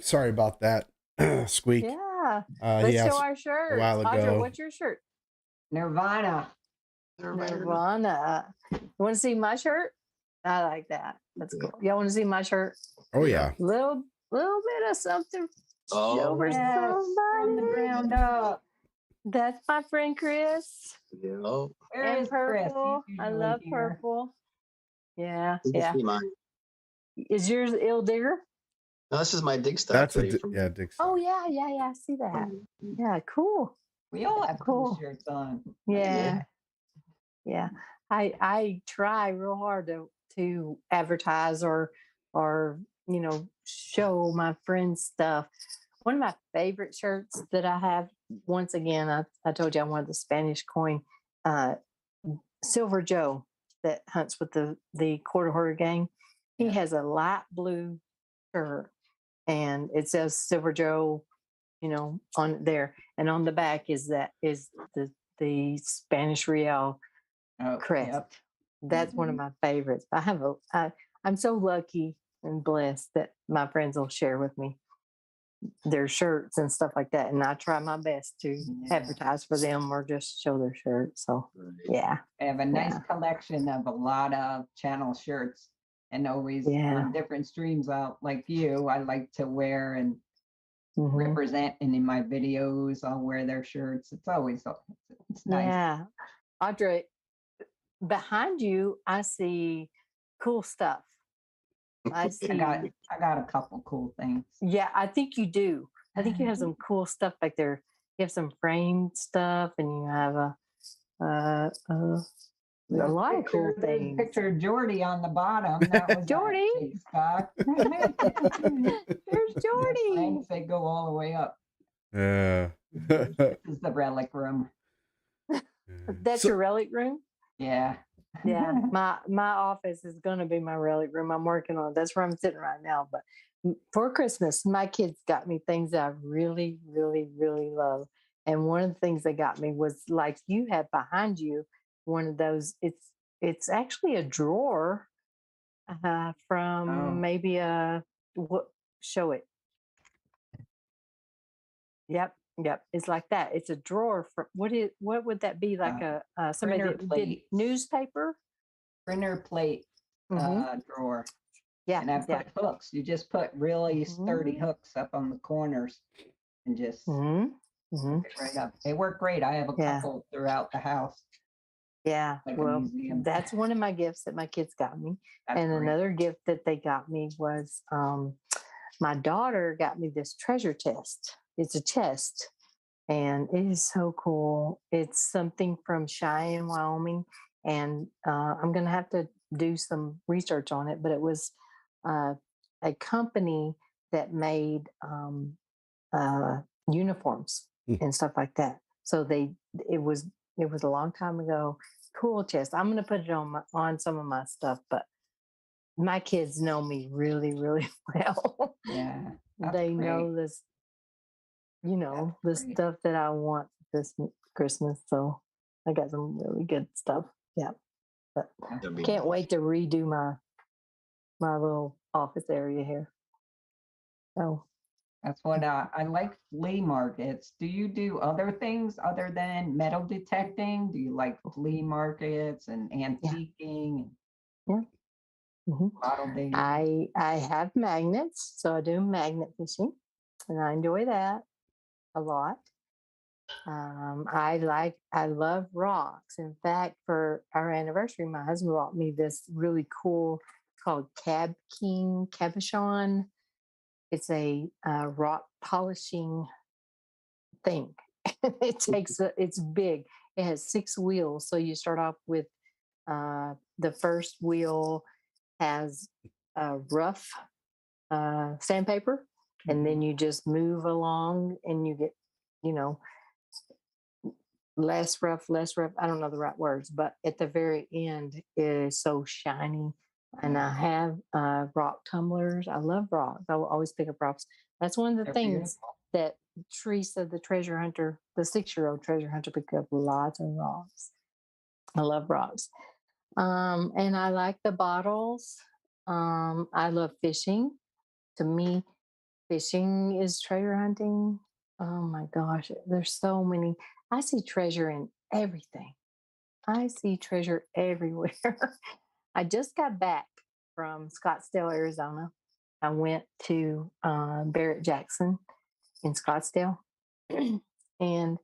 sorry about that. Squeak. Yeah. He Let's show asked our shirts. while Audra, ago. what's your shirt? Nirvana. Nirvana. You want to see my shirt? I like that. That's cool. Y'all want to see my shirt? Oh yeah. Little bit of something. Oh, Show for Yes, from the somebody. ground up. That's my friend Chris. yeah. Where And is Chris? purple. He's I usually love here. purple. Yeah, You can yeah. see mine. Is yours Ill Digger? No, this is my dig stock. That's hoodie from Dick. Oh yeah, yeah, yeah. I see that. Yeah, cool. We all have cool Cool. shirts on. Yeah. Yeah. I try real hard to advertise or show my friends stuff. One of my favorite shirts that I have, once again, I told you I wanted the Spanish coin, Silver Joe that hunts with the quarter horror gang. He has a light blue shirt and it says Silver Joe, on there. And on the back is the Spanish Real Oh, crest. yep. That's one of my favorites. I'm so lucky and blessed that my friends will share with me their shirts and stuff like that. And I try my best to advertise for them or just show their shirts. So yeah. I have a nice collection of a lot of channel shirts and always on different streams out like you. I like to wear and represent, and in my videos I'll wear their shirts. It's always it's nice. Yeah. Audra, behind you I see cool stuff. I see. I got a couple cool things. Yeah, I think you do. I think you have some cool stuff back there. You have some framed stuff, and you have a lot of cool things. Picture of Jordy on the bottom. That was Jordy. There's Jordy. They go all the way up. Yeah. This is the relic room. That's your relic room? Yeah. Yeah. My office is going to be my relic room. I'm working on it. That's where I'm sitting right now. But for Christmas, my kids got me things that I really, really, really love. And one of the things they got me was like you have behind you, one of those. It's actually a drawer from maybe what? Show it. Yep. It's like that. It's a drawer for what would that be, like somebody that did newspaper? Printer plate drawer. Yeah. And I Yeah. put hooks. You just put really sturdy Mhm. hooks up on the corners and just Hmm. Hmm. hook it right up. They work great. I have a Yeah. couple throughout the house, Yeah. like a Well, museum. that's one of my gifts that my kids got me. That's And great. another gift that they got me was my daughter got me this treasure chest. It's a chest and it is so cool. It's something from Cheyenne, Wyoming. And I'm going to have to do some research on it, but it was uh, a company that made uh, uniforms Mm. and stuff like that. So it was it was a long time ago. Cool chest. I'm going to put it on some of my stuff, but my kids know me really, really well. Yeah, that's They great. know this, the That's great. stuff that I want this Christmas. So I got some really good stuff. Yeah. But That's That'd be cool. can't wait to redo my little office area here. So That's what I like flea markets. Do you do other things other than metal detecting? Do you like flea markets and yeah. antiquing and Yeah. Hmm. bottle digging? I have magnets, so I do magnet fishing, and I enjoy that a lot. I love rocks. In fact, for our anniversary, my husband bought me this really cool called Cab King Cabochon. It's a rock polishing thing. It's big. It has 6 wheels. So you start off with the first wheel has rough sandpaper, and then Mhm. you just move along and you get, you know, less rough, less rough. I don't know the right words, but at the very end, it is so shiny. And I Yeah, have rock tumblers. I love rocks. I will always pick up rocks. That's one of the they're things beautiful. that Teresa, the treasure hunter, the 6-year-old treasure hunter, picked up lots of rocks. I love rocks. And I like the bottles. I love fishing. To me, fishing is treasure hunting. Oh my gosh, there's so many. I see treasure in everything. I see treasure everywhere. I just got back from Scottsdale, Arizona. I went to Barrett Jackson in Scottsdale. And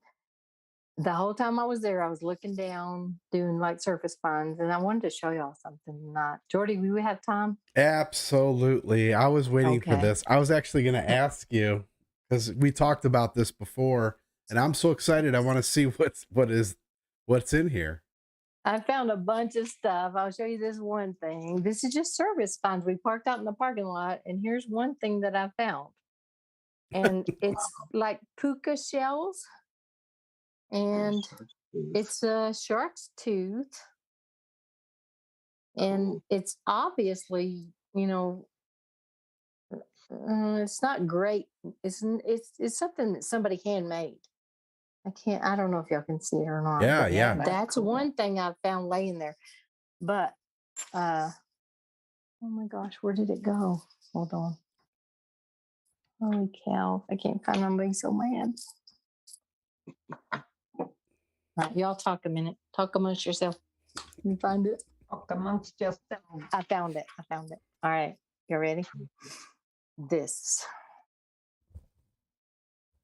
the whole time I was there, I was looking down, doing like surface finds, and I wanted to show y'all something. Jordy, we would have time? Absolutely. I was waiting for Okay. this. I was actually going to ask you because we talked about this before, and I'm so excited. I want to see what's in here. I found a bunch of stuff. I'll show you this one thing. This is just service finds. We parked out in the parking lot, and here's one thing that I found. And it's like puka shells, and it's a shark's tooth, and Cool. it's obviously, it's not great. It's something that somebody handmade. I don't know if y'all can see it or not, Yeah, but Yeah, yeah. that's that's cool. one thing I found laying there. But oh my gosh, where did it go? Hold on. Holy cow. I can't find it. I'm being so mad. All right, y'all talk a minute. Talk amongst yourself. You find it? Talk amongst yourselves. I found it. I found it. All right. You ready? This.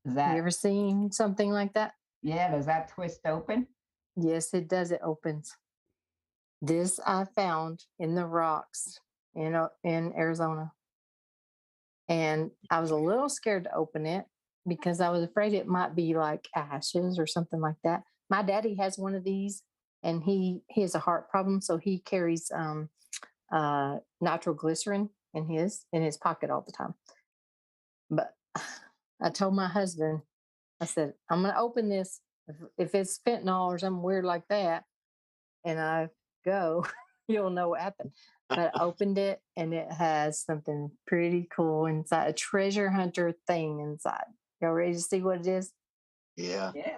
Is You that, ever seen something like that? yeah, does that twist open? Yes, it does. It opens. This I found in the rocks in Arizona. And I was a little scared to open it because I was afraid it might be like ashes or something like that. My daddy has one of these, and he has a heart problem, so he carries nitroglycerin in his pocket all the time. But I told my husband, I said, I'm going to open this. If it's fentanyl or something weird like that, and I go, you'll know what happened. But I opened it, and it has something pretty cool inside, a treasure hunter thing inside. Y'all ready to see what it is? Yeah. Yeah.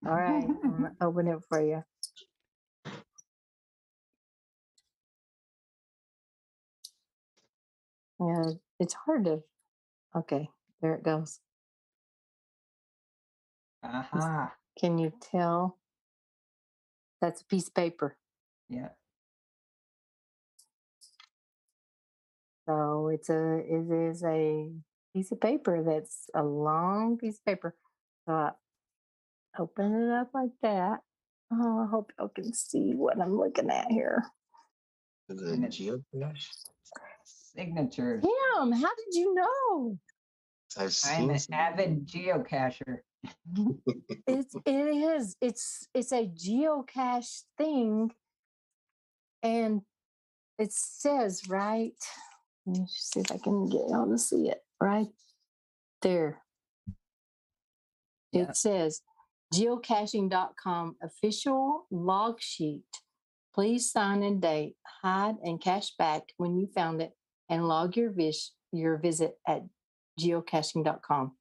All right, I'm going to open it for you. Yeah, it's hard to, okay, there it goes. Aha. Can you tell? That's a piece of paper. Yeah. So it is a piece of paper that's a long piece of paper. So I open it up like that. Oh, I hope y'all can see what I'm looking at here. Is it And it's geocache? signatures. Damn, how did you know? I've I'm seen an some. avid geocacher. It's a geocache thing, and it says right. Let me see if I can get y'all to see it right there. Yeah. It says geocaching.com official log sheet. Please sign and date, hide and cache back when you found it, and log your visit at geocaching.com.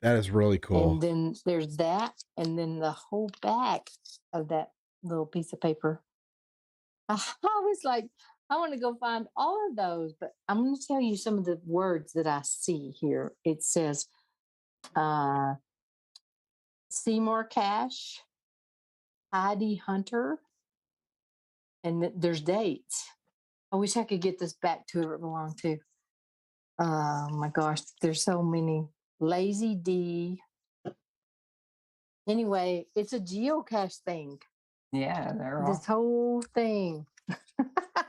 That is really cool. And then there's that, and then the whole back of that little piece of paper. I was like, I want to go find all of those, but I'm going to tell you some of the words that I see here. It says Seymour Cash, Heidi Hunter, and there's dates. I wish I could get this back to whoever it belonged to. Oh my gosh, there's so many. Lazy D. Anyway, it's a geocache thing. Yeah, they're all. This whole thing.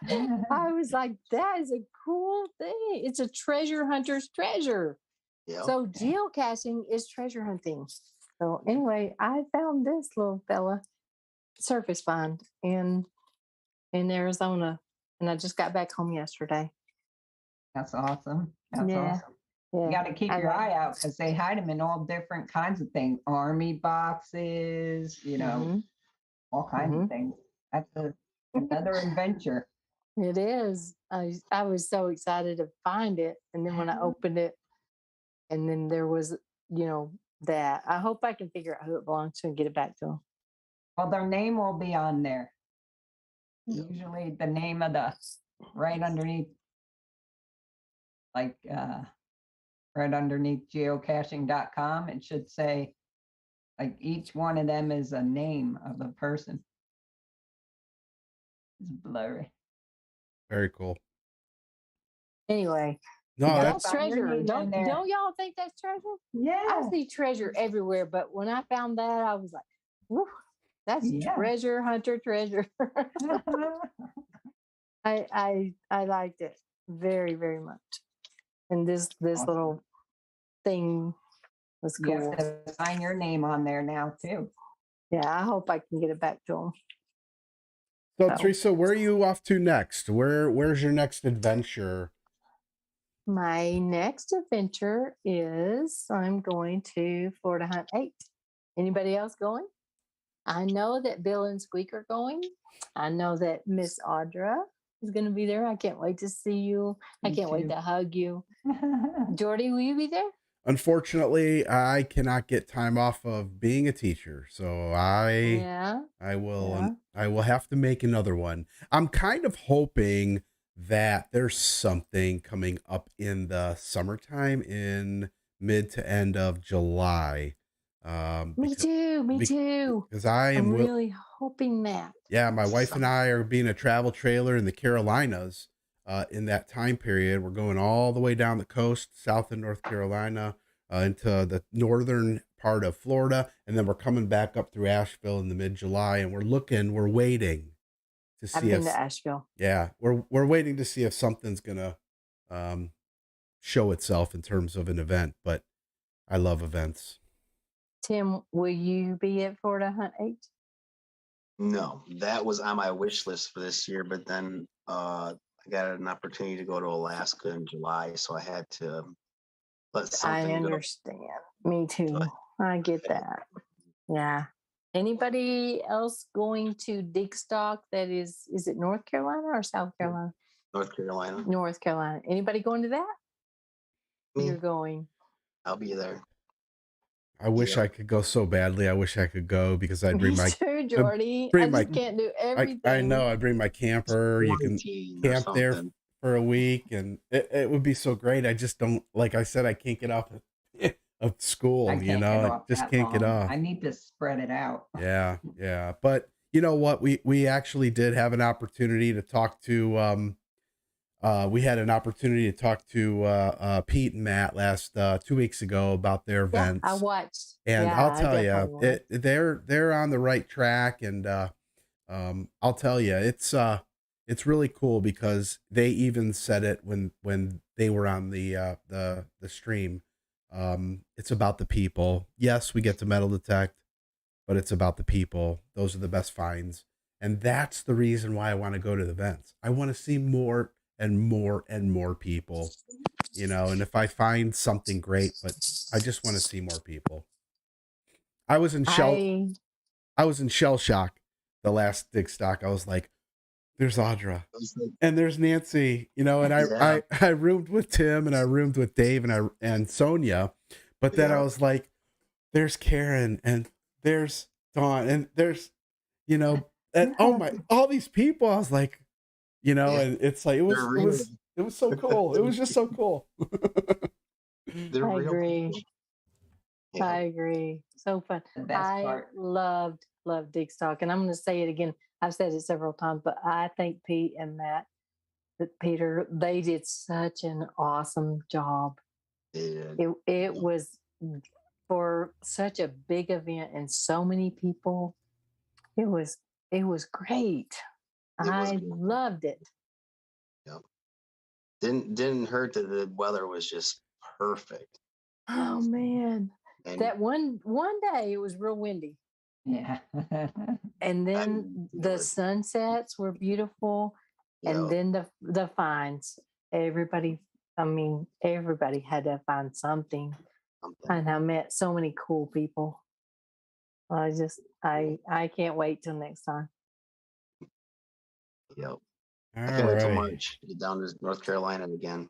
I was like, that is a cool thing. It's a treasure hunter's treasure. Yeah. So geocaching is treasure hunting. So anyway, I found this little fella surface find in Arizona, and I just got back home yesterday. That's awesome. That's Yeah. awesome. Yeah. You got to keep your eye out because they hide them in all different kinds of things. Army boxes, all kinds of things. That's another adventure. It is. I was so excited to find it, and then when I opened it, and then there was, that. I hope I can figure out who it belongs to and get it back to them. Well, their name will be on there. Yeah. Usually the name of right underneath, like right underneath geocaching.com, it should say, like, each one of them is a name of a person. It's blurry. Very cool. Anyway, No, that's find your treasure. name in Don't there. y'all think that's treasure? Yeah. I see treasure everywhere, but when I found that, I was like, whew, that's Yeah. treasure hunter treasure. I liked it very, very much. And this Awesome. little thing was You cool. have to sign your name on there now too. Yeah, I hope I can get it back to them. So Teresa, where are you off to next? Where's your next adventure? My next adventure is I'm going to Florida Hunt 8. Anybody else going? I know that Bill and Squeak are going. I know that Miss Audra is going to be there. I can't wait to see you. I can't wait to hug you. Jordy, will you be there? Unfortunately, I cannot get time off of being a teacher, so I will have to make another one. I'm kind of hoping that there's something coming up in the summertime in mid to end of July. Me too. Because I'm really hoping that. Yeah, my wife and I are being a travel trailer in the Carolinas. In that time period, we're going all the way down the coast, south of North Carolina, into the northern part of Florida, and then we're coming back up through Asheville in the mid-July, and we're waiting to see I've been to Asheville. Yeah, we're waiting to see if something's gonna show itself in terms of an event, but I love events. Tim, will you be at Florida Hunt 8? No, that was on my wish list for this year, but then I got an opportunity to go to Alaska in July, so I had to let something I understand. Me too. I get that. Yeah. Anybody else going to Digstock? That is it North Carolina or South Carolina? North Carolina. North Carolina. Anybody going to that? Me. You're going. I'll be there. I wish I could go so badly. I wish I could go because I'd bring my too, Jordy. bring I just can't do everything. I know. I bring my camper. You can camp there for a week, and it would be so great. I just don't, like I said, I can't get off of school. I just can't get off. I need to spread it out. Yeah. But you know what? We actually did have an opportunity to talk to We had an opportunity to talk to Pete and Matt last 2 weeks ago about their Yeah, I events, watched. and Yeah, I'll I tell you, definitely watched. they're on the right track, and I'll tell you, it's really cool because they even said it when they were on the stream. It's about the people. Yes, we get to metal detect, but it's about the people. Those are the best finds. And that's the reason why I want to go to the events. I want to see more and more and more people, and if I find something great, but I just want to see more people. I was in shell I I was in shell shock the last dig stock. I was like, there's Audra I was like, and there's Nancy, and I yeah, I I roomed with Tim and I roomed with Dave and Sonia, but then I yeah, was like, there's Karen and there's Dawn and there's you know and oh my all these people. I was like, yeah. and it's like They're real. it was so cool. It was just so cool. They're real agree. people. I Yeah. agree. So fun. The best I part. loved Dig Stock, and I'm going to say it again. I've said it several times, but I think Pete and Matt, that Peter, they did such an awesome job. Yeah. It was for such a big event and so many people. It was it was great. It was. I loved it. Yep. Didn't hurt that the weather was just perfect. Oh man, And that one day it was real windy, Yeah. and I then mean, it the was, sunsets were beautiful, and yeah, then the finds. Everybody, I mean, everybody had to find something, something. and I met so many cool people. I can't wait till next time. Yep. I All can't wait till right. March to get down to North Carolina again.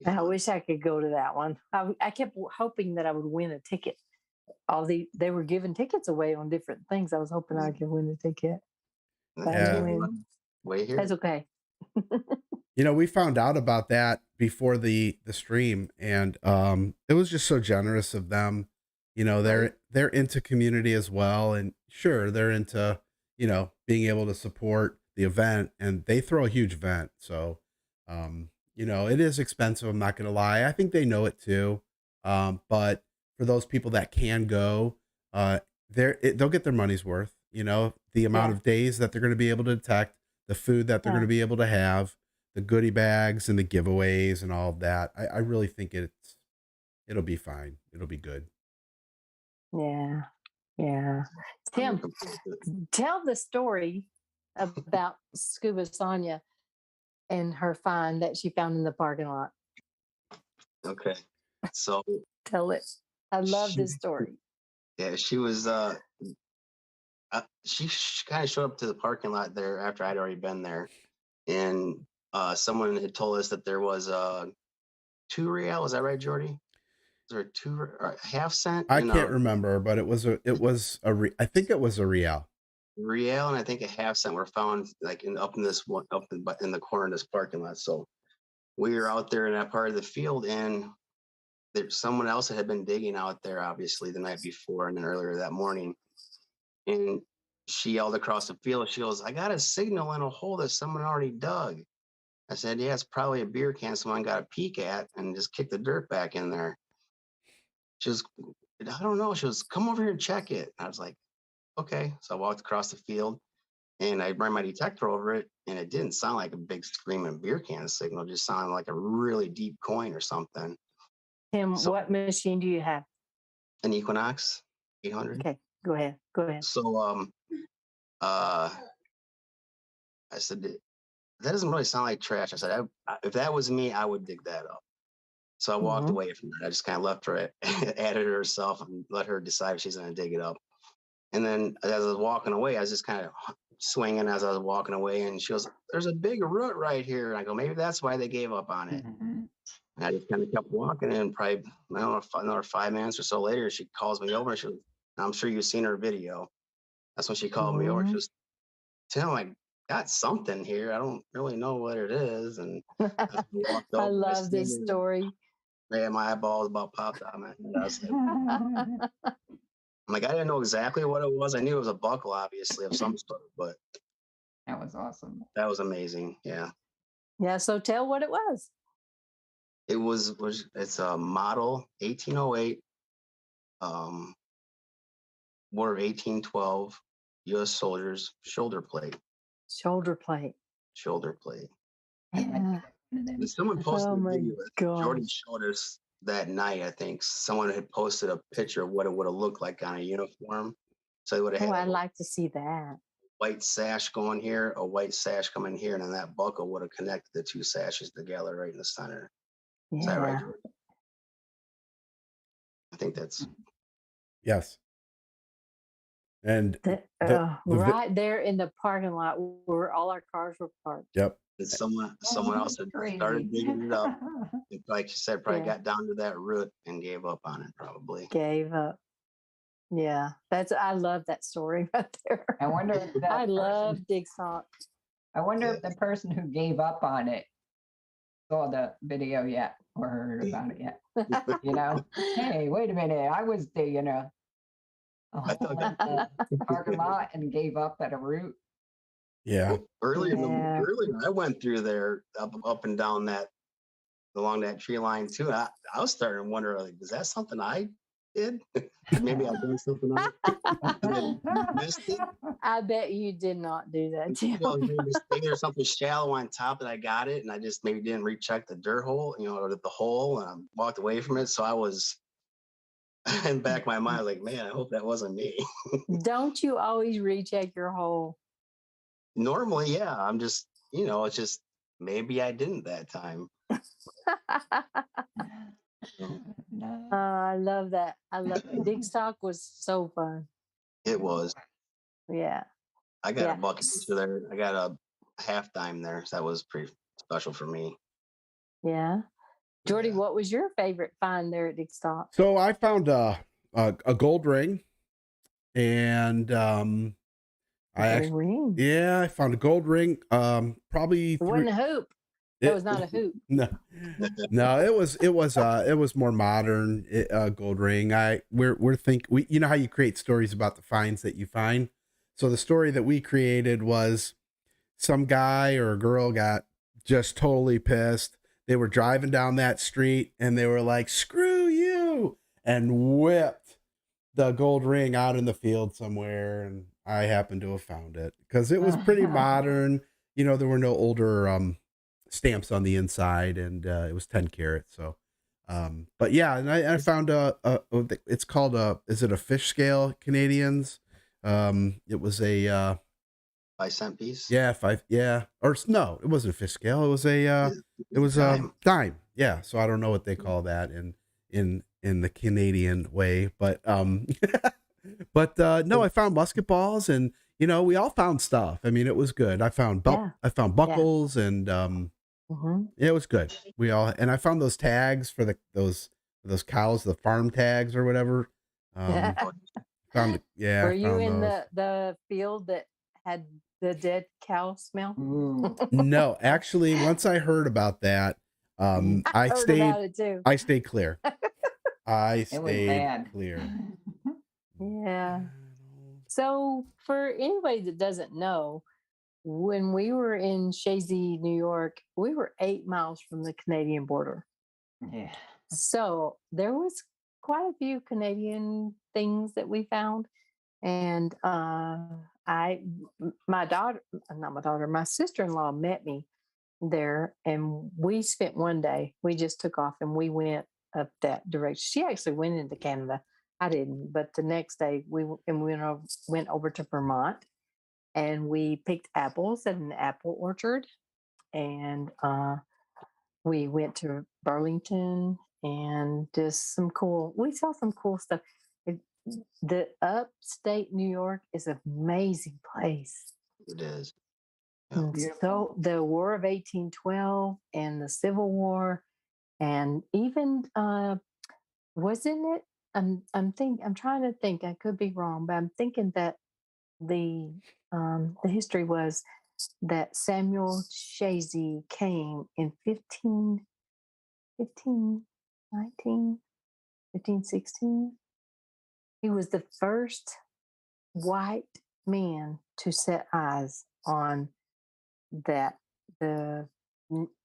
Be I fun. wish I could go to that one. I kept hoping that I would win a ticket. They were giving tickets away on different things. I was hoping I could win a ticket, but I didn't Yeah. win. Way That's here. okay. We found out about that before the stream, and it was just so generous of them. Right. They're into community as well, and sure, they're into, being able to support the event, and they throw a huge event. So, it is expensive, I'm not gonna lie. I think they know it too. But for those people that can go, uh they'll get their money's worth, the amount Yeah, of days that they're gonna be able to detect, the food that they're yeah, gonna be able to have, the goodie bags and the giveaways and all of that. I really think it'll be fine. It'll be good. yeah, yeah. I'm Tim, looking forward to it. tell the story about Scuba Sonia and her find that she found in the parking lot. Okay. So Tell it. I love she, this story. yeah, she was she kind of showed up to the parking lot there after I'd already been there, and someone had told us that there was two real. Is that right, Jordy? Is there a two or a half cent I and can't a remember, but I think it was a real. real, and I think a half cent were found like up in this one in the corner of this parking lot. So we were out there in that part of the field, and there's someone else that had been digging out there, obviously the night before, and then earlier that morning, and she yelled across the field. She goes, "I got a signal in a hole that someone already dug." I said, "Yeah, it's probably a beer can someone got a peek at and just kicked the dirt back in there." She was, "I don't know." She was, "Come over here and check it." I was like, "Okay." So I walked across the field and I ran my detector over it, and it didn't sound like a big screaming beer can signal. It just sounded like a really deep coin or something. Tim, So what machine do you have? an Equinox 800. Okay, go ahead. Go ahead. So uh, I said, that doesn't really sound like trash. I said, if that was me, I would dig that up. So I walked Hmm. away from it. I just kind of left her at it herself and let her decide if she's going to dig it up. And then as I was walking away, I was just kind of swinging as I was walking away. And she goes, "There's a big root right here." And I go, "Maybe that's why they gave up on it." Mhm. And I just kind of kept walking. And probably, I don't know, another 5 minutes or so later, she calls me over. I'm sure you've seen her video. That's when she called me over. She Hmm. goes, "Tim, I got something here. I don't really know what it is." And as I walked I over, I love seen this it. story. Man, my eyeballs about popped out of my head. I'm like, I didn't know exactly what it was. I knew it was a buckle, obviously, of some sort, but That was awesome. that was amazing. Yeah. Yeah. So tell what it was. It's a model 1808, War of 1812, U.S. soldiers shoulder plate. Shoulder plate. Shoulder plate. Yeah. And someone Oh posted a my video that Jordan gosh. showed us that night. I think someone had posted a picture of what it would have looked like on a uniform. So they would have Oh, had I'd a like to see that. white sash going here, a white sash coming here, and then that buckle would have connected the two sashes together right in the center. Is that right, Yeah. Jordan? I think that's Yes. And the Right there in the parking lot where all our cars were parked. yep. it's someone else had started Crazy. digging it up. And like you said, probably Yeah. got down to that root and gave up on it. Probably. Gave up. Yeah. I love that story right there. I wonder if that I person, love Dig Sock. I wonder Yeah. if the person who gave up on it saw the video yet or heard about it yet. You know, hey, wait a minute, I was digging a hole in the parking lot and gave up at a root. Yeah. Well, earlier, Yeah. earlier I went through there up and down that along that tree line too. And I was starting to wonder, like, is that something I did? Maybe I done something I missed it. I bet you did not do that, Jim. Maybe there's something shallow on top that I got it, and I just maybe didn't recheck the dirt hole, or the hole, and I walked away from it. So I was in the back of my mind, I was like, man, I hope that wasn't me. Don't you always recheck your hole? Normally, yeah, I'm just, it's just maybe I didn't that time. No. I love that. I love Dig Stock was so fun. It was. Yeah. I got Yeah. a bucket to there. I got a half dime there. So that was pretty special for me. Yeah. Jordy, Yeah. what was your favorite find there at Dig Stock? So I found a gold ring, and Ring. I found a gold ring. Probably It wasn't a hoop. It was not a hoop. No, it was more modern gold ring. You know how you create stories about the finds that you find. So the story that we created was some guy or a girl got just totally pissed. They were driving down that street and they were like, "Screw you," and whipped the gold ring out in the field somewhere. And I happened to have found it because it was pretty modern. There were no older stamps on the inside, and it was 10 karat. So, but yeah, and I found it's called is it a fish scale Canadians? It was a 5 cent piece. yeah, or no, it wasn't a fish scale. It was a Dime. dime. Yeah. So I don't know what they call that in the Canadian way, but but no, I found musket balls, and we all found stuff. I mean, it was good. I found I found buckles, and it was good. And I found those tags for those cows, the farm tags or whatever. Were you in those. the field that had the dead cow smell? No, actually, once I heard about that, I heard about it too. I stayed clear. I It was stayed bad. clear. Yeah. So for anybody that doesn't know, when we were in Shazy, New York, we were 8 miles from the Canadian border. Yeah. So there was quite a few Canadian things that we found. And my sister-in-law met me there, and we spent one day. We just took off and we went up that direction. She actually went into Canada. I didn't, but the next day we went over to Vermont, and we picked apples at an apple orchard, and we went to Burlington and just we saw some cool stuff. The upstate New York is an amazing place. It is. And so the War of 1812 and the Civil War, and even wasn't it? I'm trying to think. I could be wrong, but I'm thinking that the history was that Samuel Shazy came in 1516. He was the first white man to set eyes on the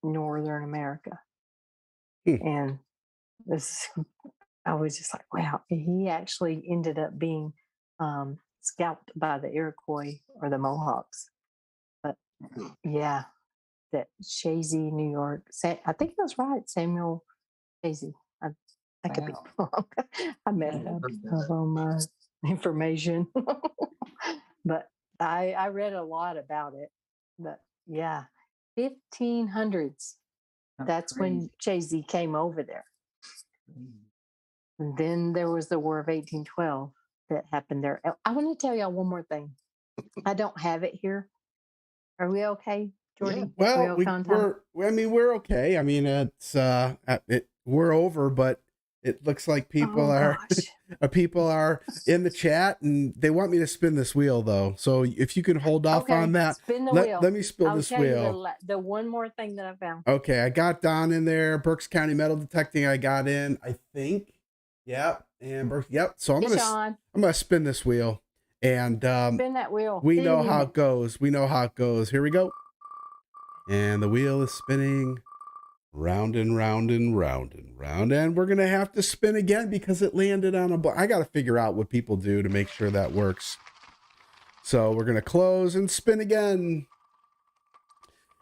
Northern America. Hmm. And this, I was just like, wow, he actually ended up being scalped by the Iroquois or the Mohawks. But Hmm. yeah, that Shazy, New York. I think that's right, Samuel Shazy. I could be Wow. wrong. I messed Yeah. up on my information, but I read a lot about it. But yeah, 1500s. That's when Shazy came over there. And then there was the War of 1812 that happened there. I want to tell y'all one more thing. I don't have it here. Are we okay, Jordy? Yeah. Well, we okay on time? I mean, we're okay. I mean, we're over, but it looks like people Oh are gosh. people are in the chat and they want me to spin this wheel though. So if you can hold off on Okay, that, spin the let wheel. me spill I'll this tell you wheel. the one more thing that I found. Okay, I got Don in there. Berks County Metal Detecting, I got in, I think. Yep, and yep. So I'm Hey, Sean, gonna spin this wheel, and spin that wheel. we know how it goes. We know how it goes. Here we go. And the wheel is spinning round and round and round and round. And we're going to have to spin again because it landed on a I got to figure out what people do to make sure that works. So we're going to close and spin again.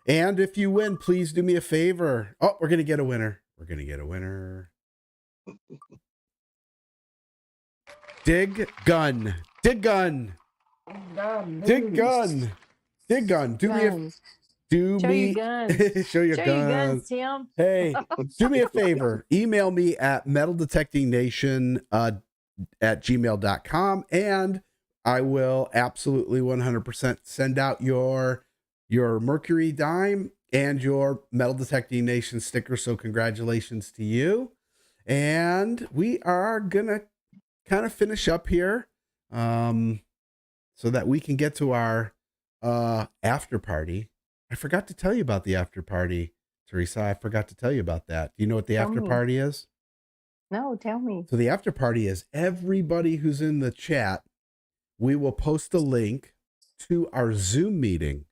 And if you win, please do me a favor. Oh, we're going to get a winner. We're going to get a winner. Dig gun. Dig gun. Dig gun. Dig gun. Do me a Guns. do Show me your guns. show your Show your guns, guns. Tim. Hey, do me a favor. Email me at metaldetectingnation at gmail.com and I will absolutely 100% send out your Mercury dime and your Metal Detecting Nation sticker. So congratulations to you. And we are going to kind of finish up here so that we can get to our after party. I forgot to tell you about the after party, Teresa. I forgot to tell you about that. Do you know what the Tell after me. party is? No, tell me. So the after party is everybody who's in the chat. We will post a link to our Zoom meeting,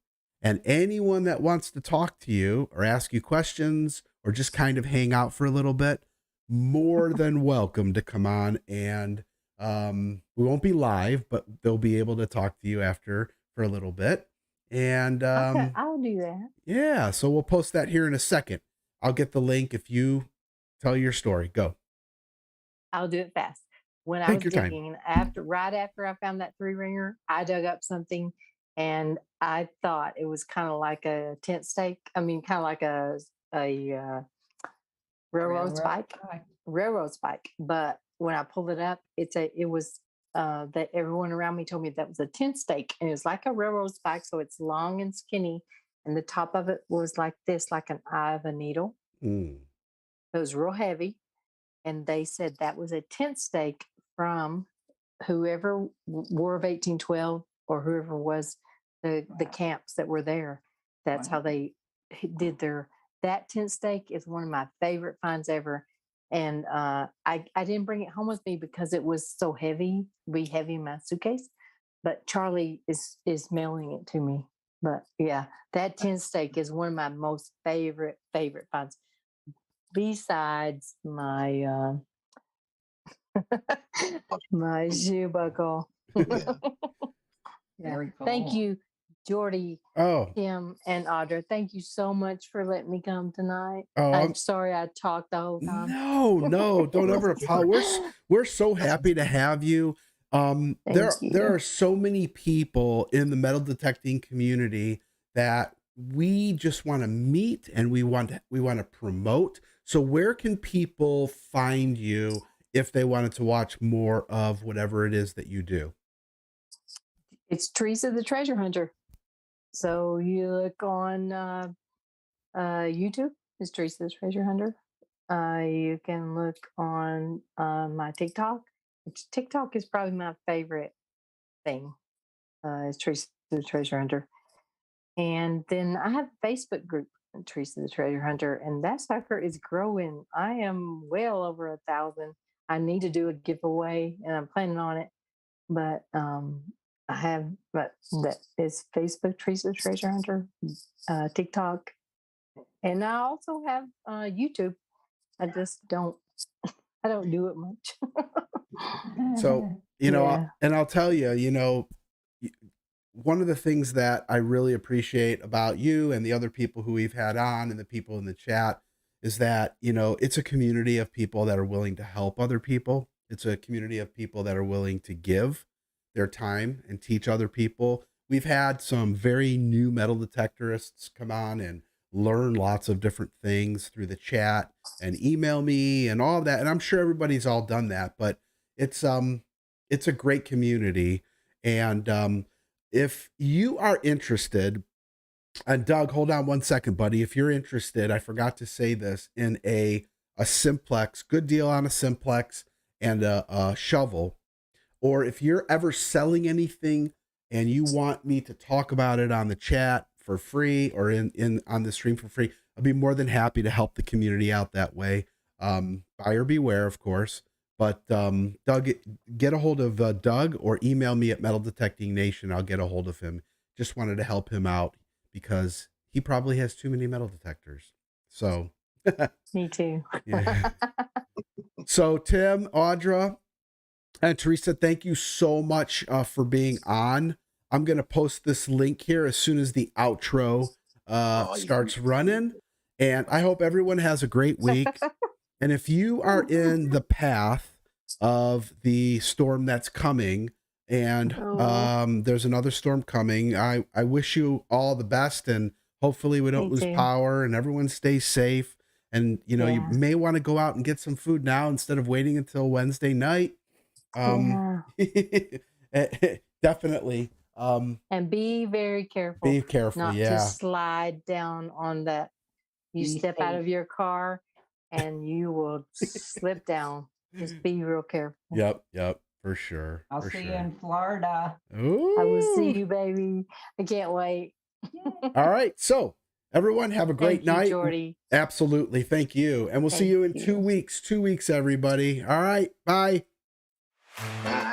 and anyone that wants to talk to you or ask you questions or just kind of hang out for a little bit, more than welcome to come on. And we won't be live, but they'll be able to talk to you after for a little bit. And Okay, I'll do that. yeah, so we'll post that here in a second. I'll get the link if you tell your story. Go. I'll do it fast. When I Take was your time. digging, right after I found that 3-ringer, I dug up something and I thought it was kind of like a tent stake. I mean, kind of like a railroad spike. Railroad spike. But when I pulled it up, it was that everyone around me told me that was a tent stake, and it was like a railroad spike, so it's long and skinny, and the top of it was like this, like an eye of a needle. Mm. It was real heavy, and they said that was a tent stake from whoever War of 1812 or whoever was the camps that were there. That's how they did their. That tent stake is one of my favorite finds ever. And I didn't bring it home with me because it was so heavy, be heavy in my suitcase. But Charlie is mailing it to me. But yeah, that tent stake is one of my most favorite finds. Besides my my shoe buckle. Yeah. Very cool. Thank you, Jordy, Oh, Tim, and Audra. Thank you so much for letting me come tonight. oh, I'm sorry I talked the whole time. no, don't ever apologize. We're so happy to have you. There you. are so many people in the metal detecting community that we just want to meet and we want to promote. So where can people find you if they wanted to watch more of whatever it is that you do? It's Teresa the Treasure Hunter. So you look on YouTube, it's Teresa the Treasure Hunter. You can look on my TikTok, which TikTok is probably my favorite thing. It's Teresa the Treasure Hunter. And then I have a Facebook group, Teresa the Treasure Hunter, and that sucker is growing. I am well over 1,000. I need to do a giveaway, and I'm planning on it. But but that is Facebook, Teresa the Treasure Hunter, TikTok, And I also have YouTube. I just don't. I don't do it much. So, Yeah. and I'll tell you, one of the things that I really appreciate about you and the other people who we've had on and the people in the chat is that, it's a community of people that are willing to help other people. It's a community of people that are willing to give their time and teach other people. We've had some very new metal detectorists come on and learn lots of different things through the chat and email me and all of that. And I'm sure everybody's all done that, but it's a great community. And if you are interested, and Doug, hold on one second, buddy. If you're interested, I forgot to say this, in a simplex, good deal on a simplex and a shovel, or if you're ever selling anything and you want me to talk about it on the chat for free or in on the stream for free, I'll be more than happy to help the community out that way. Buyer beware, of course. But Doug, get a hold of Doug or email me at Metal Detecting Nation. I'll get a hold of him. Just wanted to help him out because he probably has too many metal detectors. So Me too. yeah. So Tim, Audra, and Teresa, thank you so much for being on. I'm going to post this link here as soon as the outro starts running. And I hope everyone has a great week. And if you are in the path of the storm that's coming, and there's another storm coming, I wish you all the best, and hopefully we don't lose power and everyone stays safe. And, you may want to go out and get some food now instead of waiting until Wednesday night. Definitely. And be very careful. Be careful, not to slide down on that. You step out of your car and you will slip down. Just be real careful. Yep, for sure. I'll see you in Florida. Ooh. I will see you, baby. I can't wait. All right. So everyone have a great night. Jordy. Absolutely. Thank you. And we'll see you in 2 weeks. 2 weeks, everybody. All right. Bye. Bye.